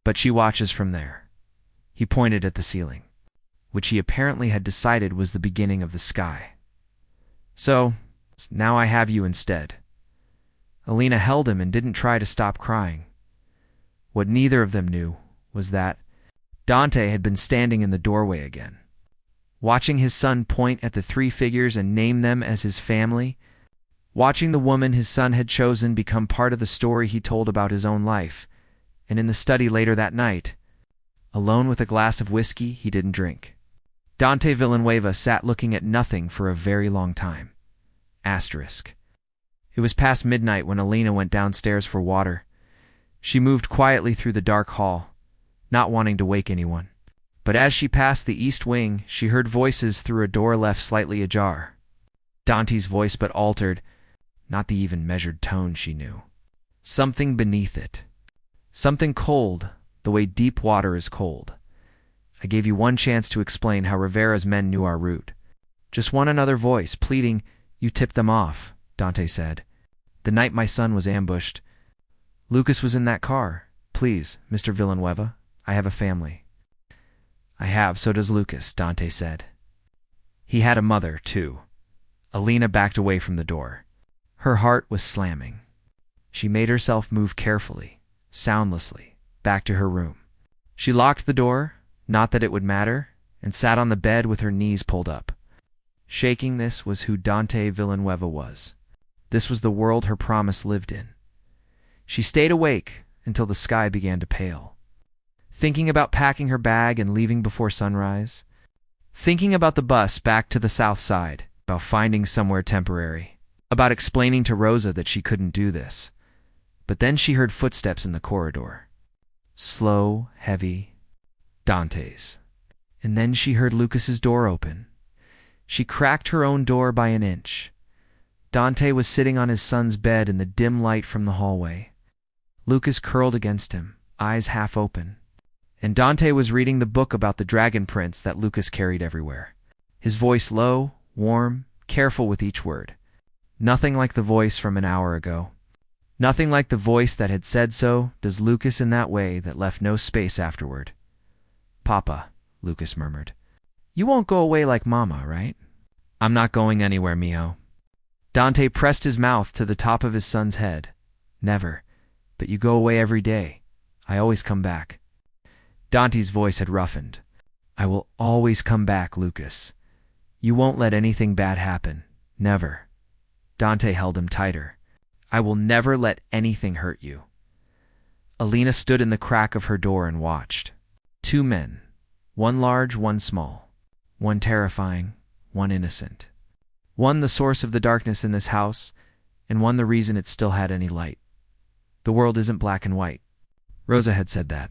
[SPEAKER 1] but she watches from there. He pointed at the ceiling, which he apparently had decided was the beginning of the sky. So, now I have you instead. Alina held him and didn't try to stop crying. What neither of them knew was that Dante had been standing in the doorway again, watching his son point at the three figures and name them as his family, watching the woman his son had chosen become part of the story he told about his own life, and in the study later that night, alone with a glass of whiskey he didn't drink. Dante Villanueva sat looking at nothing for a very long time. Asterisk. It was past midnight when Alina went downstairs for water. She moved quietly through the dark hall, not wanting to wake anyone. But as she passed the east wing, she heard voices through a door left slightly ajar. Dante's voice, but altered, not the even measured tone she knew. Something beneath it. Something cold, the way deep water is cold. I gave you one chance to explain how Rivera's men knew our route. Just one another voice, pleading, you tipped them off, Dante said. The night my son was ambushed. Lucas was in that car. Please, Mr. Villanueva, I have a family. I have, so does Lucas, Dante said. He had a mother, too. Alina backed away from the door. Her heart was slamming. She made herself move carefully, soundlessly, back to her room. She locked the door, not that it would matter, and sat on the bed with her knees pulled up. Shaking, this was who Dante Villanueva was. This was the world her promise lived in. She stayed awake until the sky began to pale. Thinking about packing her bag and leaving before sunrise. Thinking about the bus back to the south side, about finding somewhere temporary, about explaining to Rosa that she couldn't do this. But then she heard footsteps in the corridor. Slow, heavy, Dante's. And then she heard Lucas's door open. She cracked her own door by an inch. Dante was sitting on his son's bed in the dim light from the hallway. Lucas curled against him, eyes half open. And Dante was reading the book about the dragon prince that Lucas carried everywhere. His voice low, warm, careful with each word. Nothing like the voice from an hour ago. Nothing like the voice that had said so does Lucas in that way that left no space afterward. Papa, Lucas murmured. You won't go away like Mama, right? I'm not going anywhere, mijo. Dante pressed his mouth to the top of his son's head. Never. But you go away every day. I always come back. Dante's voice had roughened. I will always come back, Lucas. You won't let anything bad happen. Never. Dante held him tighter. I will never let anything hurt you. Alina stood in the crack of her door and watched. Two men. One large, one small. One terrifying, one innocent. One the source of the darkness in this house, and one the reason it still had any light. The world isn't black and white. Rosa had said that.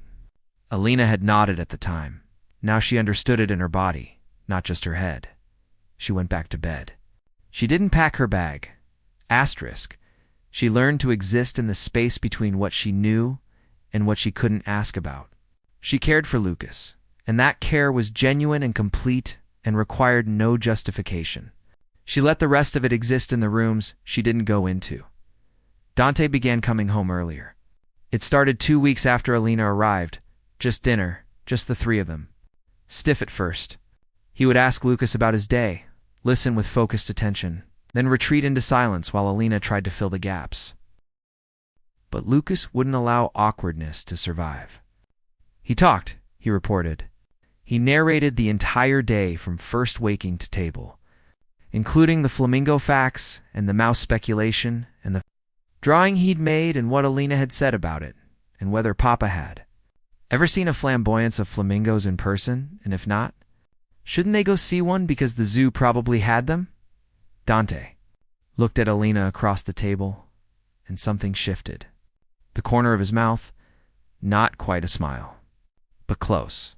[SPEAKER 1] Alina had nodded at the time. Now she understood it in her body, not just her head. She went back to bed. She didn't pack her bag. Asterisk. She learned to exist in the space between what she knew and what she couldn't ask about. She cared for Lucas, and that care was genuine and complete and required no justification. She let the rest of it exist in the rooms she didn't go into. Dante began coming home earlier. It started 2 weeks after Alina arrived. Just dinner, just the three of them. Stiff at first. He would ask Lucas about his day, listen with focused attention, then retreat into silence while Alina tried to fill the gaps. But Lucas wouldn't allow awkwardness to survive. He talked, he reported. He narrated the entire day from first waking to table, including the flamingo facts and the mouse speculation and the drawing he'd made and what Alina had said about it, and whether Papa had. Ever seen a flamboyance of flamingos in person, and if not, shouldn't they go see one because the zoo probably had them? Dante looked at Alina across the table, and something shifted. The corner of his mouth, not quite a smile, but close.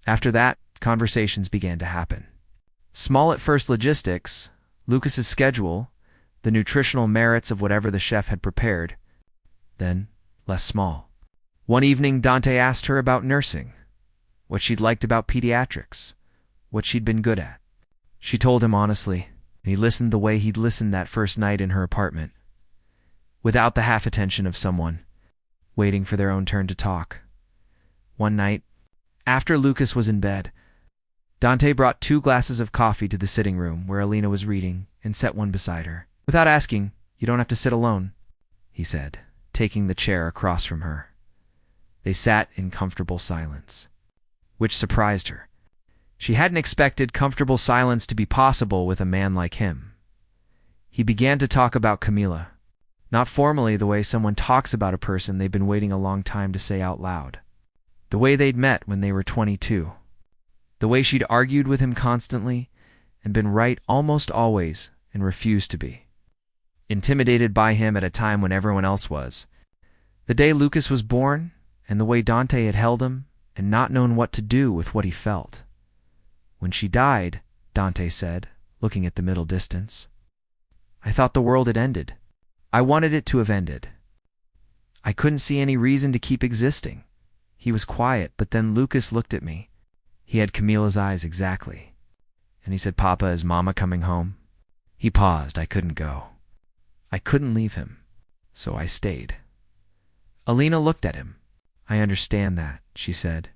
[SPEAKER 1] After that, conversations began to happen. Small at first logistics, Lucas's schedule, the nutritional merits of whatever the chef had prepared, then less small. One evening, Dante asked her about nursing, what she'd liked about pediatrics, what she'd been good at. She told him honestly, and he listened the way he'd listened that first night in her apartment, without the half-attention of someone, waiting for their own turn to talk. One night, after Lucas was in bed, Dante brought 2 glasses of coffee to the sitting room where Alina was reading and set one beside her. Without asking, "You don't have to sit alone," he said, taking the chair across from her. They sat in comfortable silence, which surprised her. She hadn't expected comfortable silence to be possible with a man like him. He began to talk about Camila, not formally the way someone talks about a person they've been waiting a long time to say out loud. The way they'd met when they were 22. The way she'd argued with him constantly and been right almost always and refused to be. Intimidated by him at a time when everyone else was. The day Lucas was born and the way Dante had held him and not known what to do with what he felt. When she died, Dante said, looking at the middle distance, "I thought the world had ended. I wanted it to have ended. I couldn't see any reason to keep existing." He was quiet, but then Lucas looked at me. He had Camila's eyes exactly. And he said, "Papa, is Mama coming home?" He paused. I couldn't go. I couldn't leave him. So I stayed. Alina looked at him. "I understand that," she said.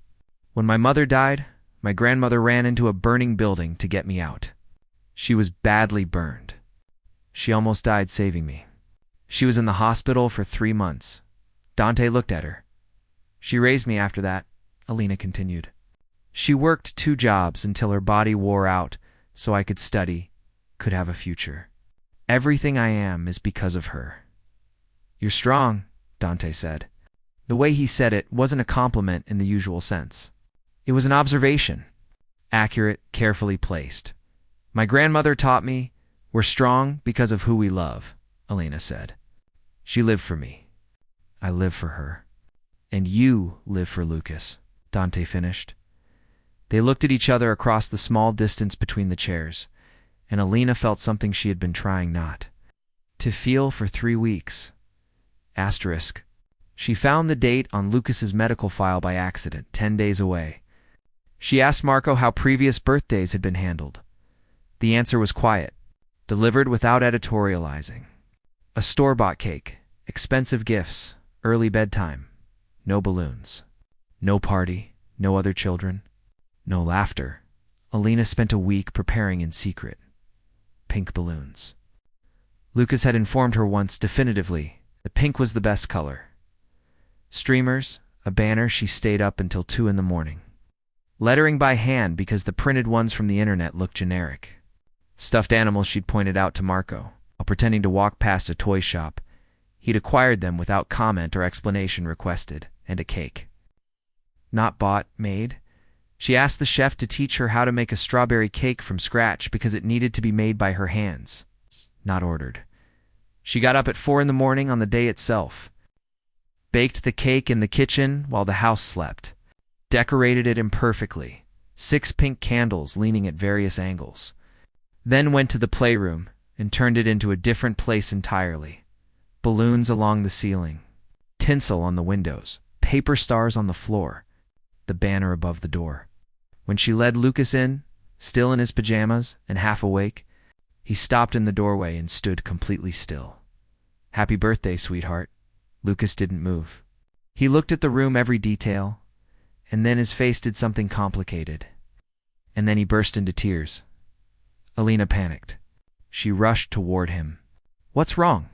[SPEAKER 1] "When my mother died, my grandmother ran into a burning building to get me out. She was badly burned. She almost died saving me. She was in the hospital for 3 months. Dante looked at her. She raised me after that," Alina continued. "She worked 2 jobs until her body wore out so I could study, could have a future. Everything I am is because of her." "You're strong," Dante said. The way he said it wasn't a compliment in the usual sense. It was an observation. Accurate, carefully placed. "My grandmother taught me we're strong because of who we love," Alina said. "She lived for me. I live for her. And you live for Lucas," Dante finished. They looked at each other across the small distance between the chairs, and Alina felt something she had been trying not to feel for 3 weeks. Asterisk. She found the date on Lucas's medical file by accident, 10 days away. She asked Marco how previous birthdays had been handled. The answer was quiet, delivered without editorializing. A store-bought cake, expensive gifts, early bedtime, no balloons, no party, no other children, no laughter. Alina spent a week preparing in secret. Pink balloons. Lucas had informed her once definitively that pink was the best color. Streamers, a banner she stayed up until 2 in the morning. Lettering by hand because the printed ones from the internet looked generic. Stuffed animals she'd pointed out to Marco, while pretending to walk past a toy shop. He'd acquired them without comment or explanation requested, and a cake. Not bought, made. She asked the chef to teach her how to make a strawberry cake from scratch because it needed to be made by her hands, not ordered. She got up at 4 in the morning on the day itself. Baked the cake in the kitchen while the house slept. Decorated it imperfectly, 6 pink candles leaning at various angles. Then went to the playroom and turned it into a different place entirely. Balloons along the ceiling, tinsel on the windows, paper stars on the floor, the banner above the door. When she led Lucas in, still in his pajamas and half awake, he stopped in the doorway and stood completely still. "Happy birthday, sweetheart." Lucas didn't move. He looked at the room, every detail, and then his face did something complicated. And then he burst into tears. Alina panicked. She rushed toward him. "What's wrong?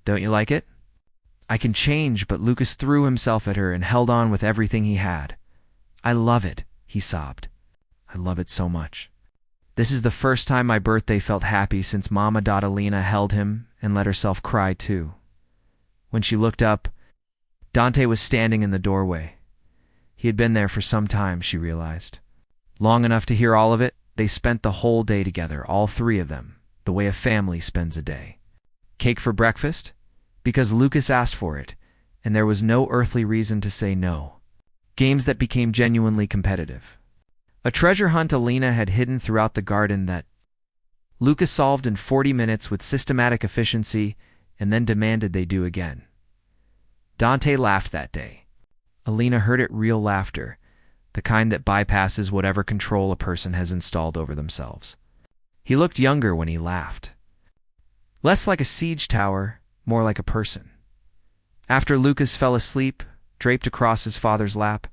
[SPEAKER 1] Don't you like it?" "I can change," but Lucas threw himself at her and held on with everything he had. "I love it," he sobbed. "I love it so much. This is the first time my birthday felt happy since Mama Alina held him and let herself cry too." When she looked up, Dante was standing in the doorway. He had been there for some time, she realized. Long enough to hear all of it. They spent the whole day together, all 3 of them, the way a family spends a day. Cake for breakfast? Because Lucas asked for it, and there was no earthly reason to say no. Games that became genuinely competitive. A treasure hunt Alina had hidden throughout the garden that Lucas solved in 40 minutes with systematic efficiency and then demanded they do again. Dante laughed that day. Alina heard it, real laughter, the kind that bypasses whatever control a person has installed over themselves. He looked younger when he laughed. Less like a siege tower, more like a person. After Lucas fell asleep, draped across his father's lap,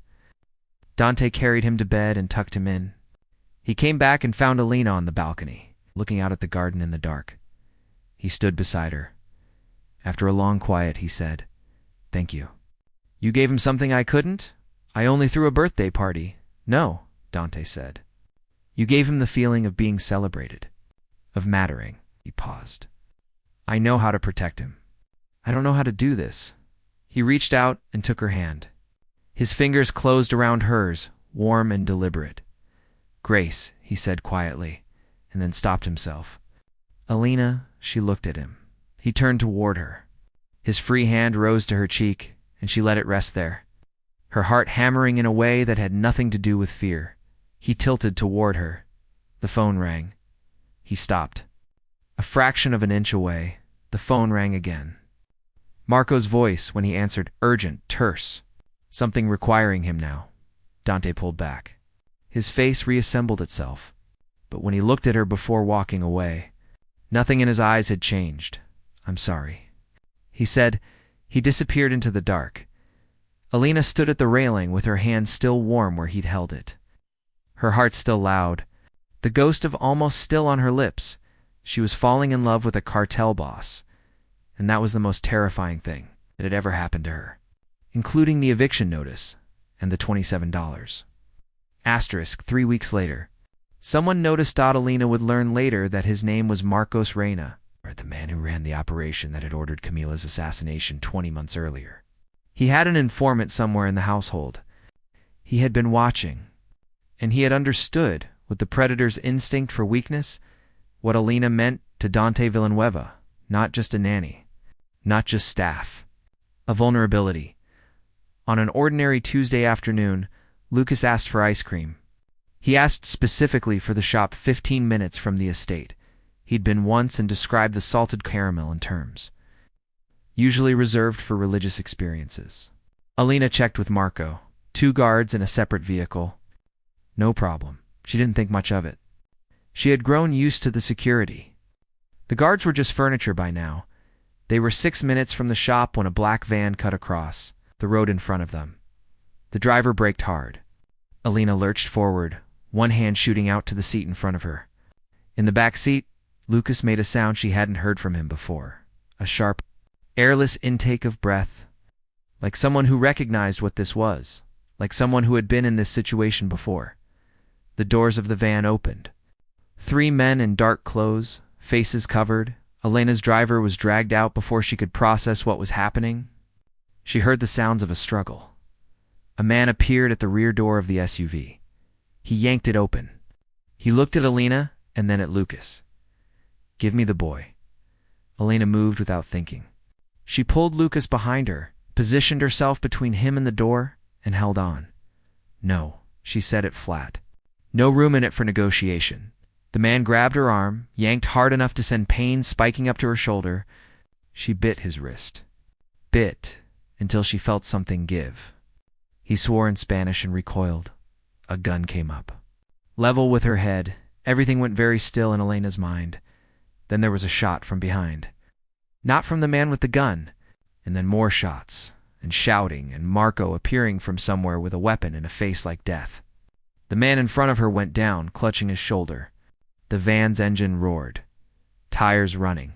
[SPEAKER 1] Dante carried him to bed and tucked him in. He came back and found Alina on the balcony, looking out at the garden in the dark. He stood beside her. After a long quiet, he said, "Thank you." "You gave him something I couldn't? I only threw a birthday party." "No," Dante said. "You gave him the feeling of being celebrated, of mattering." He paused. "I know how to protect him. I don't know how to do this." He reached out and took her hand. His fingers closed around hers, warm and deliberate. "Grace," he said quietly, and then stopped himself. "Alina," she looked at him. He turned toward her. His free hand rose to her cheek, and she let it rest there, her heart hammering in a way that had nothing to do with fear. He tilted toward her. The phone rang. He stopped. A fraction of an inch away, the phone rang again. Marco's voice, when he answered, urgent, terse. Something requiring him now. Dante pulled back. His face reassembled itself. But when he looked at her before walking away, nothing in his eyes had changed. "I'm sorry," he said. He disappeared into the dark. Alina stood at the railing with her hand still warm where he'd held it. Her heart still loud, the ghost of almost still on her lips. She was falling in love with a cartel boss, and that was the most terrifying thing that had ever happened to her, including the eviction notice and the $27. Asterisk 3 weeks later. Someone noticed Alina would learn later that his name was Marcos Reyna, or the man who ran the operation that had ordered Camila's assassination 20 months earlier. He had an informant somewhere in the household. He had been watching, and he had understood, with the predator's instinct for weakness, what Alina meant to Dante Villanueva, not just a nanny, not just staff, a vulnerability. On an ordinary Tuesday afternoon, Lucas asked for ice cream. He asked specifically for the shop 15 minutes from the estate. He'd been once and described the salted caramel in terms usually reserved for religious experiences. Alina checked with Marco, 2 guards in a separate vehicle. No problem. She didn't think much of it. She had grown used to the security. The guards were just furniture by now. They were 6 minutes from the shop when a black van cut across the road in front of them. The driver braked hard. Alina lurched forward, one hand shooting out to the seat in front of her. In the back seat, Lucas made a sound she hadn't heard from him before. A sharp, airless intake of breath. Like someone who recognized what this was. Like someone who had been in this situation before. The doors of the van opened. 3 men in dark clothes, faces covered. Alina's driver was dragged out before she could process what was happening. She heard the sounds of a struggle. A man appeared at the rear door of the SUV. He yanked it open. He looked at Alina and then at Lucas. "Give me the boy." Alina moved without thinking. She pulled Lucas behind her, positioned herself between him and the door, and held on. "No," she said it flat. No room in it for negotiation. The man grabbed her arm, yanked hard enough to send pain spiking up to her shoulder. She bit his wrist. Bit until she felt something give. He swore in Spanish and recoiled. A gun came up. Level with her head, everything went very still in Alina's mind. Then there was a shot from behind. Not from the man with the gun, and then more shots, and shouting, and Marco appearing from somewhere with a weapon and a face like death. The man in front of her went down, clutching his shoulder. The van's engine roared. Tires running.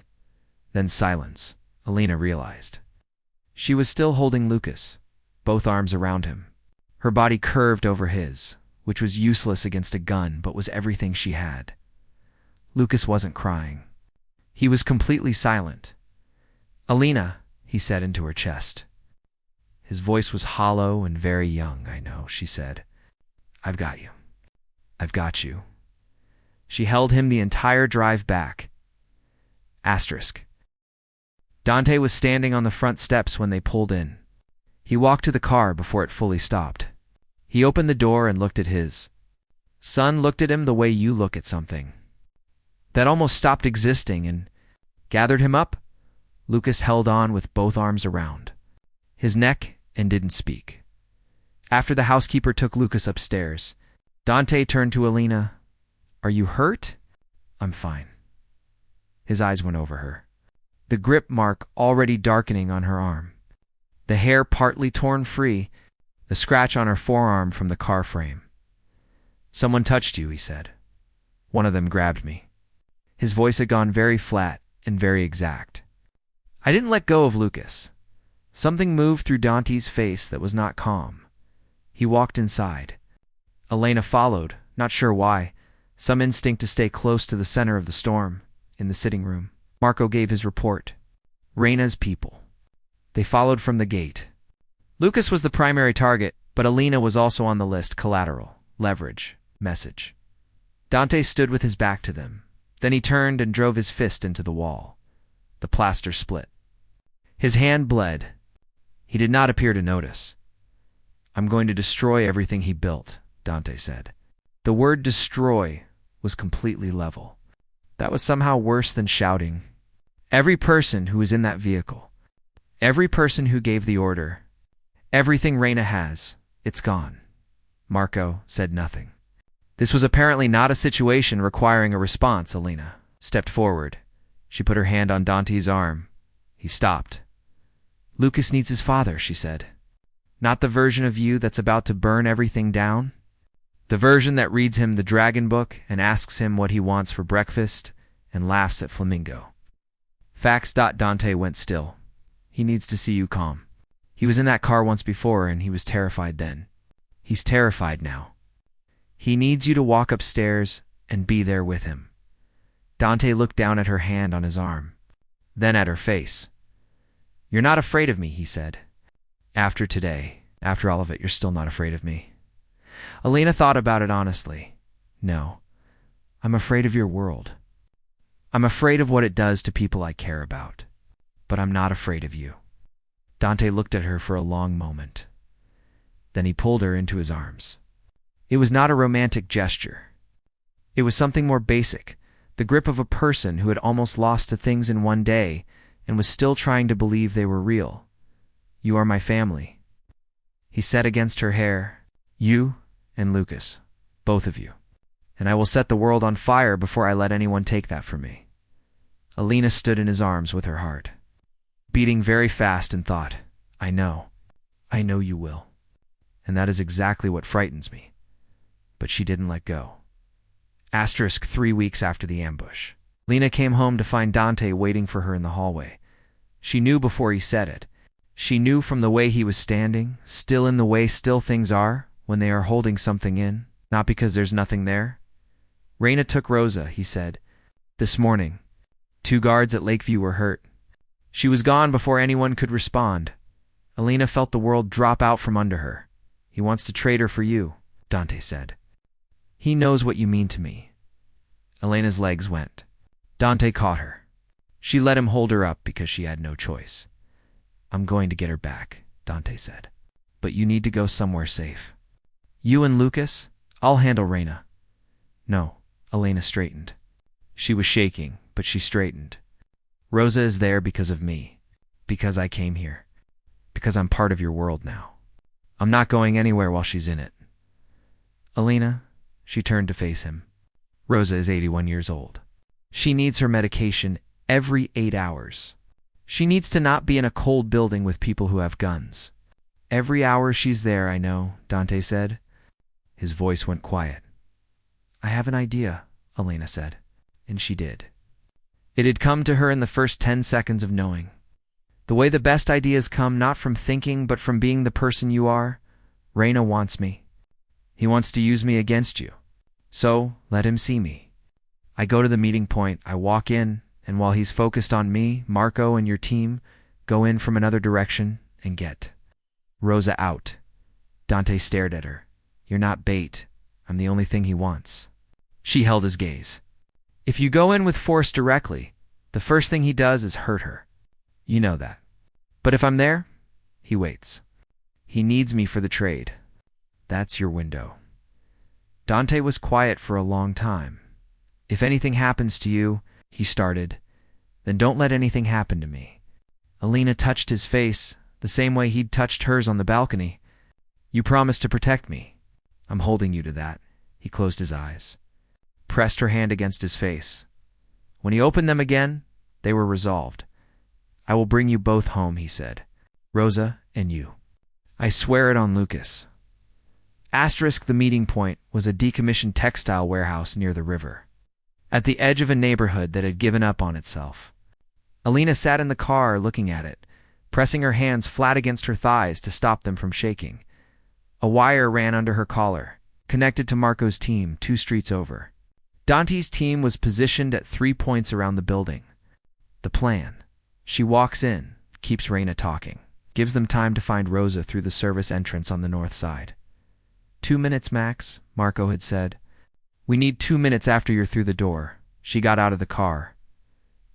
[SPEAKER 1] Then silence, Alina realized. She was still holding Lucas, both arms around him. Her body curved over his, which was useless against a gun but was everything she had. Lucas wasn't crying. He was completely silent. "Alina," he said into her chest. His voice was hollow and very young. "I know," she said. "I've got you. I've got you." She held him the entire drive back. Asterisk. Dante was standing on the front steps when they pulled in. He walked to the car before it fully stopped. He opened the door and looked at his son, looked at him the way you look at something that almost stopped existing, and gathered him up. Lucas held on with both arms around his neck and didn't speak. After the housekeeper took Lucas upstairs, Dante turned to Alina. "Are you hurt?" "I'm fine." His eyes went over her. The grip mark already darkening on her arm. The hair partly torn free, a scratch on her forearm from the car frame. "Someone touched you," he said. "One of them grabbed me." His voice had gone very flat and very exact. I didn't let go of Lucas. Something moved through Dante's face that was not calm. He walked inside. Elena followed, not sure why, some instinct to stay close to the center of the storm, in the sitting room. Marco gave his report. Reina's people. They followed from the gate. Lucas was the primary target, but Elena was also on the list: collateral, leverage, message. Dante stood with his back to them. Then he turned and drove his fist into the wall. The plaster split. His hand bled. He did not appear to notice. "I'm going to destroy everything he built," Dante said. The word destroy was completely level. That was somehow worse than shouting. Every person who was in that vehicle, every person who gave the order, everything Reina has, it's gone. Marco said nothing. This was apparently not a situation requiring a response. Elena stepped forward. She put her hand on Dante's arm. He stopped. "Lucas needs his father," she said. "Not the version of you that's about to burn everything down. The version that reads him the dragon book and asks him what he wants for breakfast and laughs at Flamingo." Facts. Dante went still. "He needs to see you calm. He was in that car once before and he was terrified then. He's terrified now. He needs you to walk upstairs and be there with him." Dante looked down at her hand on his arm, then at her face. "You're not afraid of me," he said. "After today, after all of it, you're still not afraid of me." Elena thought about it honestly. "No, I'm afraid of your world. I'm afraid of what it does to people I care about. But I'm not afraid of you." Dante looked at her for a long moment. Then he pulled her into his arms. It was not a romantic gesture. It was something more basic, the grip of a person who had almost lost to things in one day and was still trying to believe they were real. "You are my family," he said against her hair. "You and Lucas, both of you. And I will set the world on fire before I let anyone take that from me." Elena stood in his arms with her heart beating very fast and thought, I know you will. And that is exactly what frightens me." But she didn't let go. 3 weeks after the ambush. Lena came home to find Dante waiting for her in the hallway. She knew before he said it. She knew from the way he was standing, still in the way still things are when they are holding something in, not because there's nothing there. "Reina took Rosa," he said. "This morning. 2 guards at Lakeview were hurt." She was gone before anyone could respond. Elena felt the world drop out from under her. "He wants to trade her for you," Dante said. "He knows what you mean to me." Elena's legs went. Dante caught her. She let him hold her up because she had no choice. "I'm going to get her back," Dante said. "But you need to go somewhere safe." "You and Lucas? I'll handle Reina." "No," Elena straightened. She was shaking, but she straightened. "Rosa is there because of me. Because I came here. Because I'm part of your world now. I'm not going anywhere while she's in it." "Elena," she turned to face him. "Rosa is 81 years old. She needs her medication every 8 hours. She needs to not be in a cold building with people who have guns. Every hour she's there, I know," Dante said. His voice went quiet. "I have an idea," Elena said. And she did. It had come to her in the first 10 seconds of knowing. The way the best ideas come not from thinking but from being the person you are. "Reina wants me. He wants to use me against you. So, let him see me. I go to the meeting point, I walk in, and while he's focused on me, Marco and your team go in from another direction and get Rosa out." Dante stared at her. "You're not bait. I'm the only thing he wants." She held his gaze. "If you go in with force directly, the first thing he does is hurt her. You know that. But if I'm there, he waits. He needs me for the trade. That's your window." Dante was quiet for a long time. "If anything happens to you," he started, "then don't let anything happen to me." Elena touched his face, the same way he'd touched hers on the balcony. "You promised to protect me. I'm holding you to that." He closed his eyes, pressed her hand against his face. When he opened them again, they were resolved. "I will bring you both home," he said. "Rosa and you. I swear it on Lucas. Asterisk, the meeting point was a decommissioned textile warehouse near the river, at the edge of a neighborhood that had given up on itself. Alina sat in the car looking at it, pressing her hands flat against her thighs to stop them from shaking. A wire ran under her collar, connected to Marco's team 2 streets over. Dante's team was positioned at 3 points around the building. The plan. She walks in, keeps Reina talking, gives them time to find Rosa through the service entrance on the north side. 2 minutes max, Marco had said. We need 2 minutes after you're through the door. She got out of the car.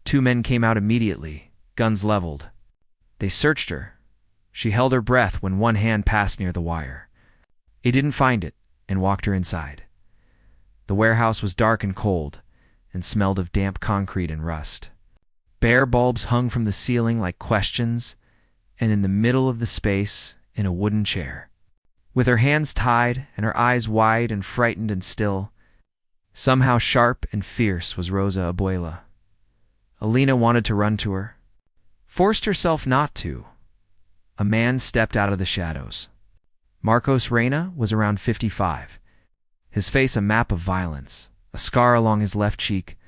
[SPEAKER 1] 2 men came out immediately, guns leveled. They searched her. She held her breath when one hand passed near the wire. He didn't find it and walked her inside. The warehouse was dark and cold and smelled of damp concrete and rust. Bare bulbs hung from the ceiling like questions, and in the middle of the space, in a wooden chair, with her hands tied and her eyes wide and frightened and still, somehow sharp and fierce, was Rosa Abuela. Alina wanted to run to her, forced herself not to. A man stepped out of the shadows. Marcos Reina was around 55, his face a map of violence, a scar along his left cheek,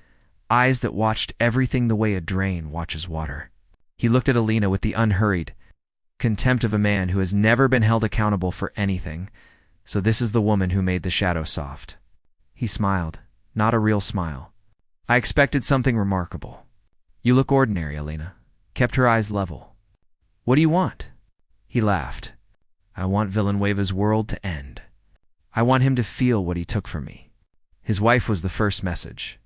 [SPEAKER 1] eyes that watched everything the way a drain watches water. He looked at Alina with the unhurried contempt of a man who has never been held accountable for anything. So this is the woman who made the shadow soft. He smiled, not a real smile. I expected something remarkable. You look ordinary, Alina. Kept her eyes level. What do you want? He laughed. I want Villanueva's world to end. I want him to feel what he took from me. His wife was the first message.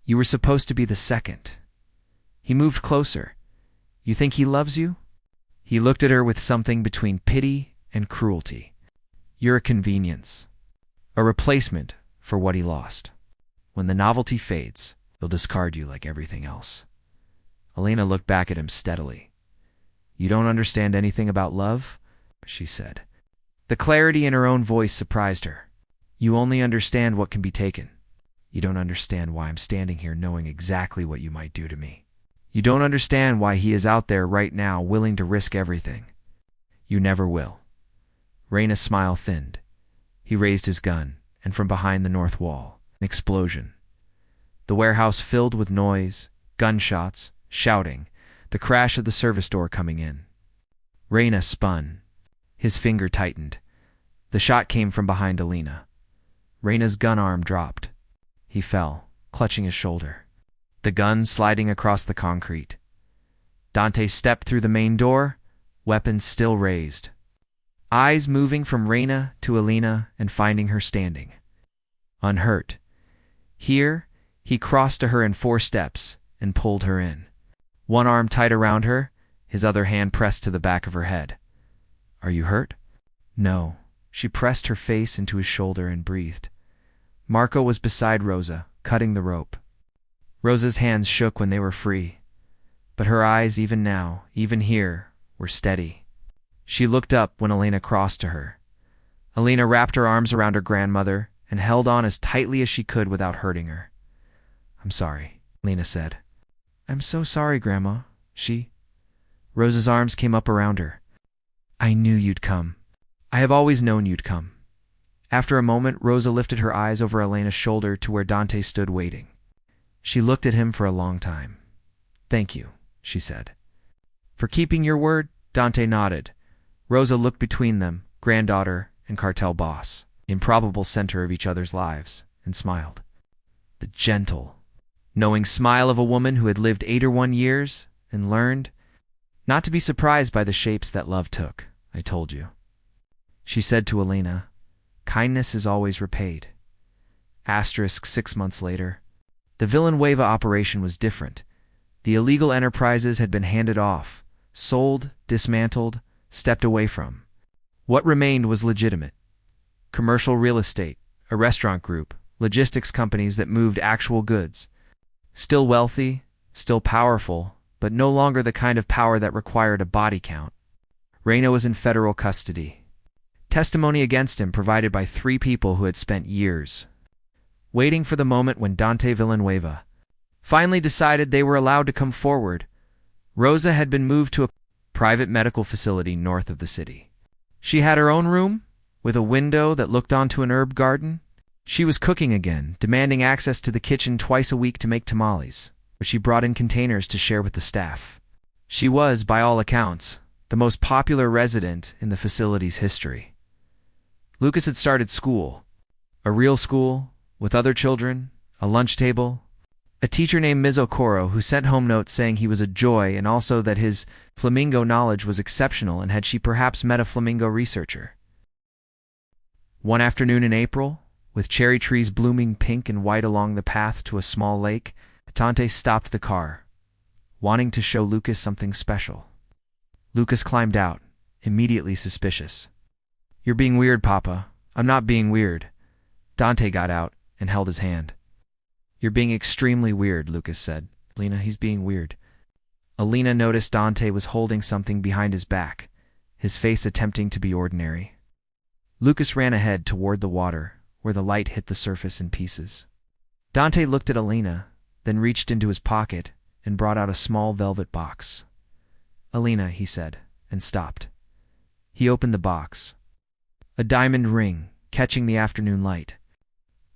[SPEAKER 1] You were supposed to be the second. He moved closer. You think he loves you? He looked at her with something between pity and cruelty. You're a convenience, a replacement for what he lost. When the novelty fades, he'll discard you like everything else. Alina looked back at him steadily. You don't understand anything about love? She said. The clarity in her own voice surprised her. You only understand what can be taken. You don't understand why I'm standing here knowing exactly what you might do to me. You don't understand why he is out there right now willing to risk everything. You never will. Reina's smile thinned. He raised his gun, and from behind the north wall, an explosion. The warehouse filled with noise, gunshots, shouting, the crash of the service door coming in. Reina spun. His finger tightened. The shot came from behind Alina. Reina's gun arm dropped. He fell, clutching his shoulder. The gun sliding across the concrete. Dante stepped through the main door, weapon still raised. Eyes moving from Reina to Alina and finding her standing, unhurt. Here, he crossed to her in 4 steps and pulled her in. One arm tight around her, his other hand pressed to the back of her head. Are you hurt? No. She pressed her face into his shoulder and breathed. Marco was beside Rosa, cutting the rope. Rosa's hands shook when they were free, but her eyes, even now, even here, were steady. She looked up when Alina crossed to her. Alina wrapped her arms around her grandmother and held on as tightly as she could without hurting her. I'm sorry, Alina said. I'm so sorry, Grandma. Rosa's arms came up around her. I knew you'd come. I have always known you'd come. After a moment, Rosa lifted her eyes over Alina's shoulder to where Dante stood waiting. She looked at him for a long time. Thank you, she said. For keeping your word? Dante nodded. Rosa looked between them, granddaughter and cartel boss, improbable center of each other's lives, and smiled. The gentle, knowing smile of a woman who had lived 81 years and learned not to be surprised by the shapes that love took. I told you. She said to Alina, kindness is always repaid. Asterisk 6 months later. The Villanueva operation was different. The illegal enterprises had been handed off, sold, dismantled, stepped away from. What remained was legitimate. Commercial real estate, a restaurant group, logistics companies that moved actual goods. Still wealthy, still powerful, but no longer the kind of power that required a body count. Reina was in federal custody. Testimony against him provided by 3 people who had spent years waiting for the moment when Dante Villanueva finally decided they were allowed to come forward. Rosa had been moved to a private medical facility north of the city. She had her own room, with a window that looked onto an herb garden. She was cooking again, demanding access to the kitchen twice a week to make tamales, which she brought in containers to share with the staff. She was, by all accounts, the most popular resident in the facility's history. Lucas had started school, a real school, with other children, a lunch table, a teacher named Ms. Okoro who sent home notes saying he was a joy and also that his flamingo knowledge was exceptional, and had she perhaps met a flamingo researcher. One afternoon in April, with cherry trees blooming pink and white along the path to a small lake, Dante stopped the car, wanting to show Lucas something special. Lucas climbed out, immediately suspicious. "You're being weird, Papa." "I'm not being weird." Dante got out and held his hand. "You're being extremely weird," Lucas said. "Alina, he's being weird." Alina noticed Dante was holding something behind his back, his face attempting to be ordinary. Lucas ran ahead toward the water, where the light hit the surface in pieces. Dante looked at Alina, then reached into his pocket and brought out a small velvet box. "Alina," he said, and stopped. He opened the box. A diamond ring, catching the afternoon light.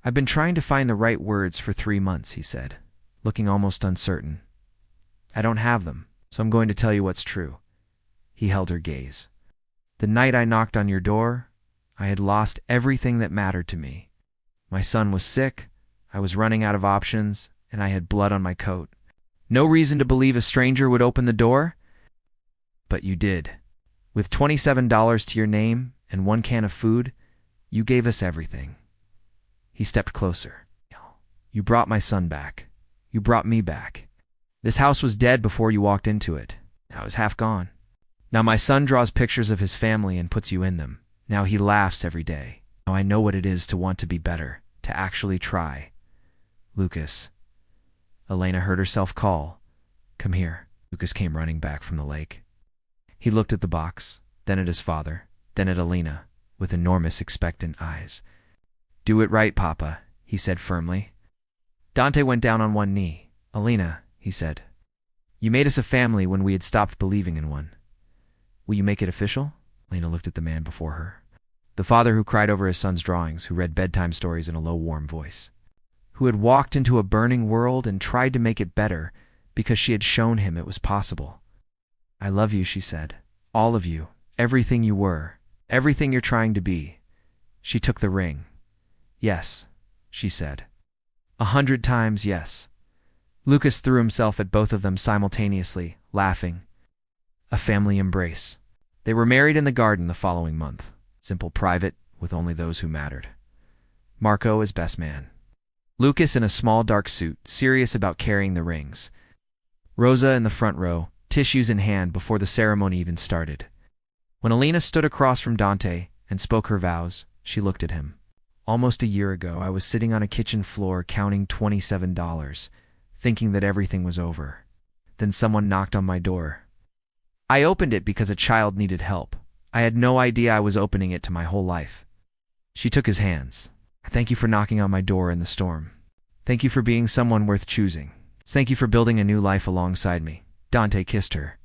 [SPEAKER 1] "I've been trying to find the right words for 3 months," he said, looking almost uncertain. "I don't have them, so I'm going to tell you what's true." He held her gaze. "The night I knocked on your door, I had lost everything that mattered to me. My son was sick, I was running out of options, and I had blood on my coat. No reason to believe a stranger would open the door, but you did. With $27 to your name and 1 can of food, you gave us everything." He stepped closer. "You brought my son back. You brought me back. This house was dead before you walked into it. Now it's half gone. Now my son draws pictures of his family and puts you in them. Now he laughs every day. Now I know what it is to want to be better, to actually try." "Lucas." Elena heard herself call. "Come here." Lucas came running back from the lake. He looked at the box, then at his father, then at Elena, with enormous expectant eyes. "Do it right, Papa," he said firmly. Dante went down on one knee. "Elena," he said, "you made us a family when we had stopped believing in one. Will you make it official?" Elena looked at the man before her. The father who cried over his son's drawings, who read bedtime stories in a low, warm voice, who had walked into a burning world and tried to make it better because she had shown him it was possible. "I love you," she said. "All of you, everything you were, everything you're trying to be." She took the ring. "Yes," she said. 100 times yes. Lucas threw himself at both of them simultaneously, laughing. A family embrace. They were married in the garden the following month. Simple, private, with only those who mattered. Marco as best man. Lucas in a small dark suit, serious about carrying the rings. Rosa in the front row, tissues in hand before the ceremony even started. When Alina stood across from Dante and spoke her vows, she looked at him. "Almost a year ago, I was sitting on a kitchen floor counting $27, thinking that everything was over. Then someone knocked on my door. I opened it because a child needed help. I had no idea I was opening it to my whole life." She took his hands. "Thank you for knocking on my door in the storm. Thank you for being someone worth choosing. Thank you for building a new life alongside me." Dante kissed her.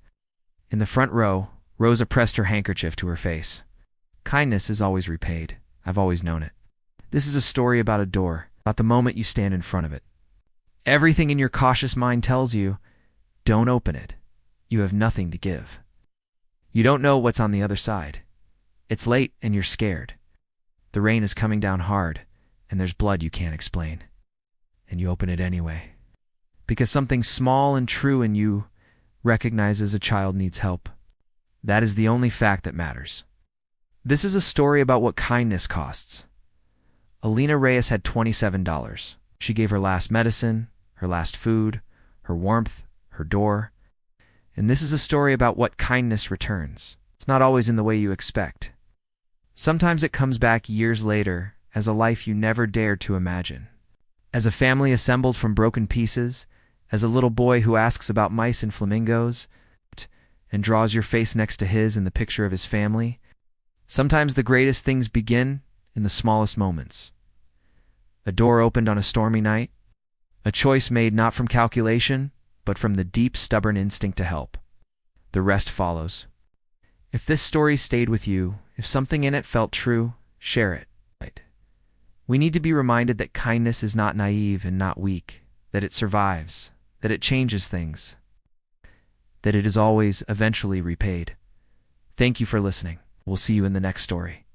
[SPEAKER 1] In the front row, Rosa pressed her handkerchief to her face. "Kindness is always repaid. I've always known it. This is a story about a door, about the moment you stand in front of it. Everything in your cautious mind tells you, don't open it. You have nothing to give. You don't know what's on the other side. It's late and you're scared. The rain is coming down hard, and there's blood you can't explain. And you open it anyway. Because something small and true in you recognizes a child needs help. That is the only fact that matters. This is a story about what kindness costs. Alina Reyes had $27. She gave her last medicine, her last food, her warmth, her door. And this is a story about what kindness returns. It's not always in the way you expect. Sometimes it comes back years later as a life you never dared to imagine. As a family assembled from broken pieces, as a little boy who asks about mice and flamingos, and draws your face next to his in the picture of his family. Sometimes the greatest things begin in the smallest moments. A door opened on a stormy night, a choice made not from calculation, but from the deep, stubborn instinct to help. The rest follows. If this story stayed with you, If something in it felt true, share it. Right. We need to be reminded that kindness is not naive and not weak, that it survives, that it changes things, that it is always eventually repaid. Thank you for listening. We'll see you in the next story.